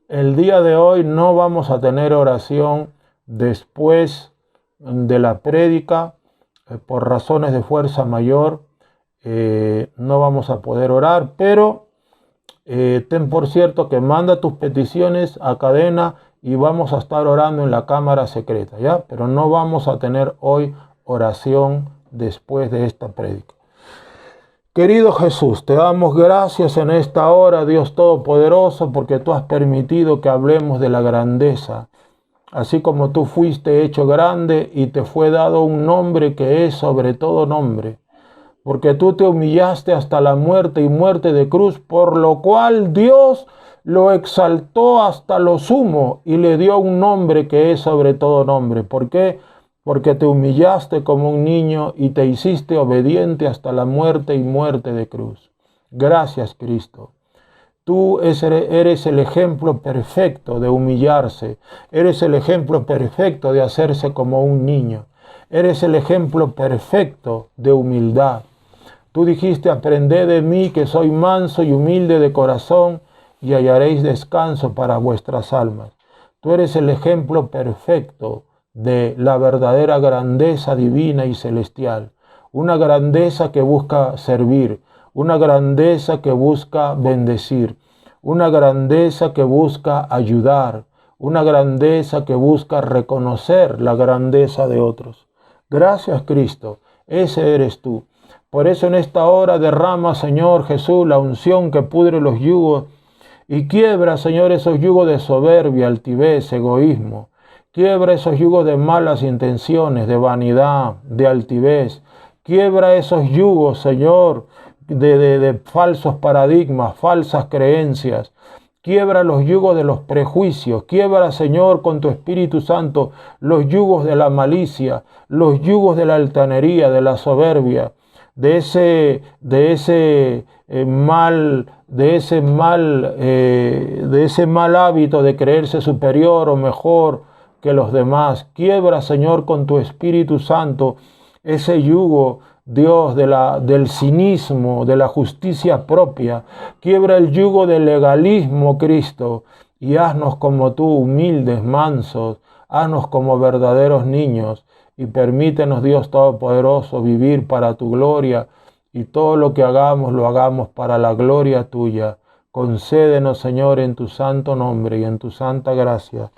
D: El día de hoy no vamos a tener oración después de la prédica, por razones de fuerza mayor, no vamos a poder orar, pero ten por cierto que manda tus peticiones a cadena y vamos a estar orando en la cámara secreta, ¿ya? Pero no vamos a tener hoy oración después de esta prédica. Querido Jesús, te damos gracias en esta hora, Dios Todopoderoso, porque tú has permitido que hablemos de la grandeza. Así como tú fuiste hecho grande y te fue dado un nombre que es sobre todo nombre, porque tú te humillaste hasta la muerte y muerte de cruz, por lo cual Dios lo exaltó hasta lo sumo y le dio un nombre que es sobre todo nombre. ¿Por qué? Porque te humillaste como un niño y te hiciste obediente hasta la muerte y muerte de cruz. Gracias, Cristo. Tú eres el ejemplo perfecto de humillarse. Eres el ejemplo perfecto de hacerse como un niño. Eres el ejemplo perfecto de humildad. Tú dijiste, aprended de mí que soy manso y humilde de corazón y hallaréis descanso para vuestras almas. Tú eres el ejemplo perfecto de la verdadera grandeza divina y celestial. Una grandeza que busca servir, una grandeza que busca bendecir, una grandeza que busca ayudar, una grandeza que busca reconocer la grandeza de otros. Gracias, Cristo, ese eres tú. Por eso en esta hora derrama, Señor Jesús, la unción que pudre los yugos y quiebra, Señor, esos yugos de soberbia, altivez, egoísmo. Quiebra esos yugos de malas intenciones, de vanidad, de altivez. Quiebra esos yugos, Señor, de falsos paradigmas, falsas creencias. Quiebra los yugos de los prejuicios. Quiebra, Señor, con tu Espíritu Santo, los yugos de la malicia, los yugos de la altanería, de la soberbia, de ese mal hábito de creerse superior o mejor que los demás. Quiebra, Señor, con tu Espíritu Santo ese yugo, Dios, del cinismo, de la justicia propia. Quiebra el yugo del legalismo, Cristo, y haznos como tú, humildes, mansos. Haznos como verdaderos niños y permítenos, Dios Todopoderoso, vivir para tu gloria y todo lo que hagamos, lo hagamos para la gloria tuya. Concédenos, Señor, en tu santo nombre y en tu santa gracia,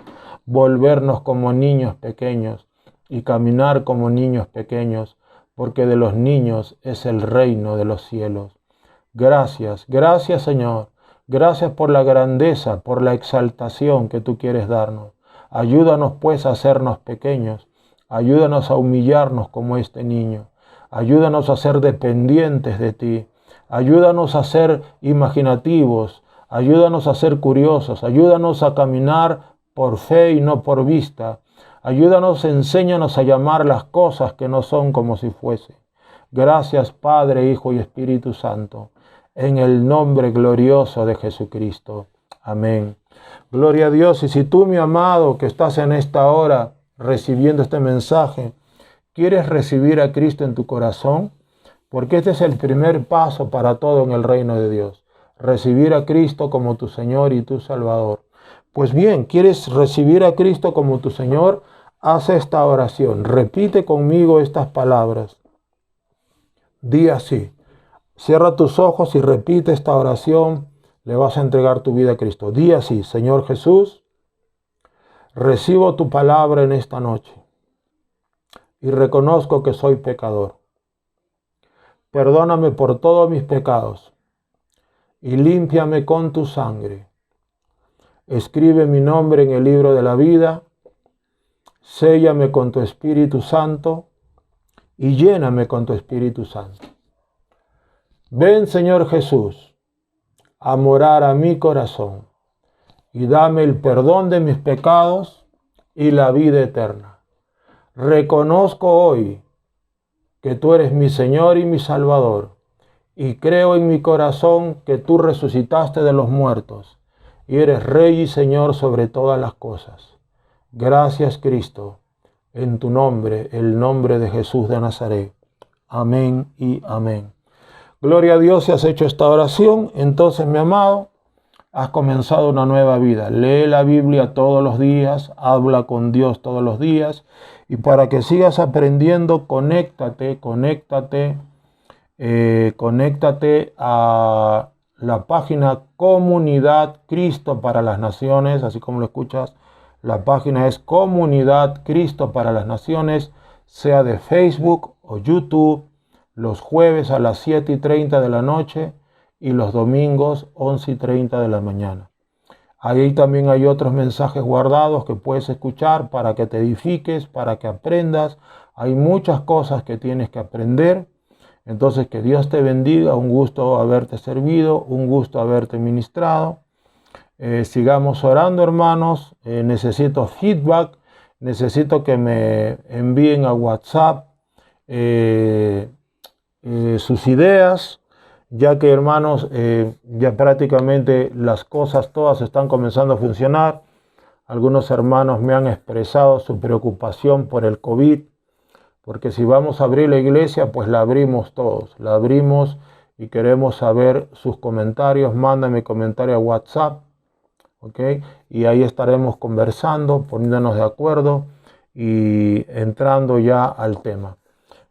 D: volvernos como niños pequeños y caminar como niños pequeños, porque de los niños es el reino de los cielos. Gracias, gracias, Señor. Gracias por la grandeza, por la exaltación que tú quieres darnos. Ayúdanos pues a hacernos pequeños. Ayúdanos a humillarnos como este niño. Ayúdanos a ser dependientes de ti. Ayúdanos a ser imaginativos. Ayúdanos a ser curiosos. Ayúdanos a caminar por fe y no por vista. Ayúdanos, enséñanos a llamar las cosas que no son como si fuese. Gracias, Padre, Hijo y Espíritu Santo, en el nombre glorioso de Jesucristo. Amén. Gloria a Dios. Y si tú, mi amado, que estás en esta hora recibiendo este mensaje, quieres recibir a Cristo en tu corazón, porque este es el primer paso para todo en el reino de Dios. Recibir a Cristo como tu Señor y tu Salvador. Pues bien, ¿quieres recibir a Cristo como tu Señor? Haz esta oración. Repite conmigo estas palabras. Di así. Cierra tus ojos y repite esta oración. Le vas a entregar tu vida a Cristo. Di así: Señor Jesús, recibo tu palabra en esta noche y reconozco que soy pecador. Perdóname por todos mis pecados y límpiame con tu sangre. Escribe mi nombre en el libro de la vida, séllame con tu Espíritu Santo y lléname con tu Espíritu Santo. Ven, Señor Jesús, a morar a mi corazón y dame el perdón de mis pecados y la vida eterna. Reconozco hoy que tú eres mi Señor y mi Salvador y creo en mi corazón que tú resucitaste de los muertos y eres Rey y Señor sobre todas las cosas. Gracias, Cristo, en tu nombre, el nombre de Jesús de Nazaret. Amén y amén. Gloria a Dios, si has hecho esta oración, entonces, mi amado, has comenzado una nueva vida. Lee la Biblia todos los días, habla con Dios todos los días, y para que sigas aprendiendo, conéctate a la página Comunidad Cristo para las Naciones, así como lo escuchas, La página es Comunidad Cristo para las Naciones, sea de Facebook o YouTube, los jueves a las 7:30 de la noche y los domingos 11:30 de la mañana. Ahí también hay otros mensajes guardados que puedes escuchar para que te edifiques, para que aprendas. Hay muchas cosas que tienes que aprender. Entonces, que Dios te bendiga. Un gusto haberte servido, un gusto haberte ministrado. Sigamos orando, hermanos. Necesito feedback. Necesito que me envíen a WhatsApp sus ideas, ya que, hermanos, ya prácticamente las cosas todas están comenzando a funcionar. Algunos hermanos me han expresado su preocupación por el COVID, porque si vamos a abrir la iglesia, pues la abrimos todos, la abrimos y queremos saber sus comentarios. Mándame comentario a WhatsApp, ¿ok? Y ahí estaremos conversando, poniéndonos de acuerdo y entrando ya al tema.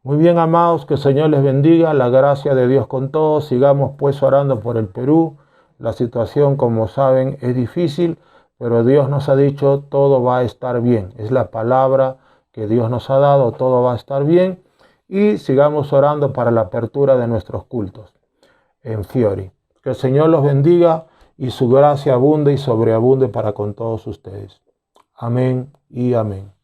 D: Muy bien, amados, que el Señor les bendiga, la gracia de Dios con todos. Sigamos pues orando por el Perú. La situación, como saben, es difícil, pero Dios nos ha dicho todo va a estar bien. Es la palabra que Dios nos ha dado, todo va a estar bien. Y sigamos orando para la apertura de nuestros cultos en Fiori. Que el Señor los bendiga y su gracia abunde y sobreabunde para con todos ustedes. Amén y amén.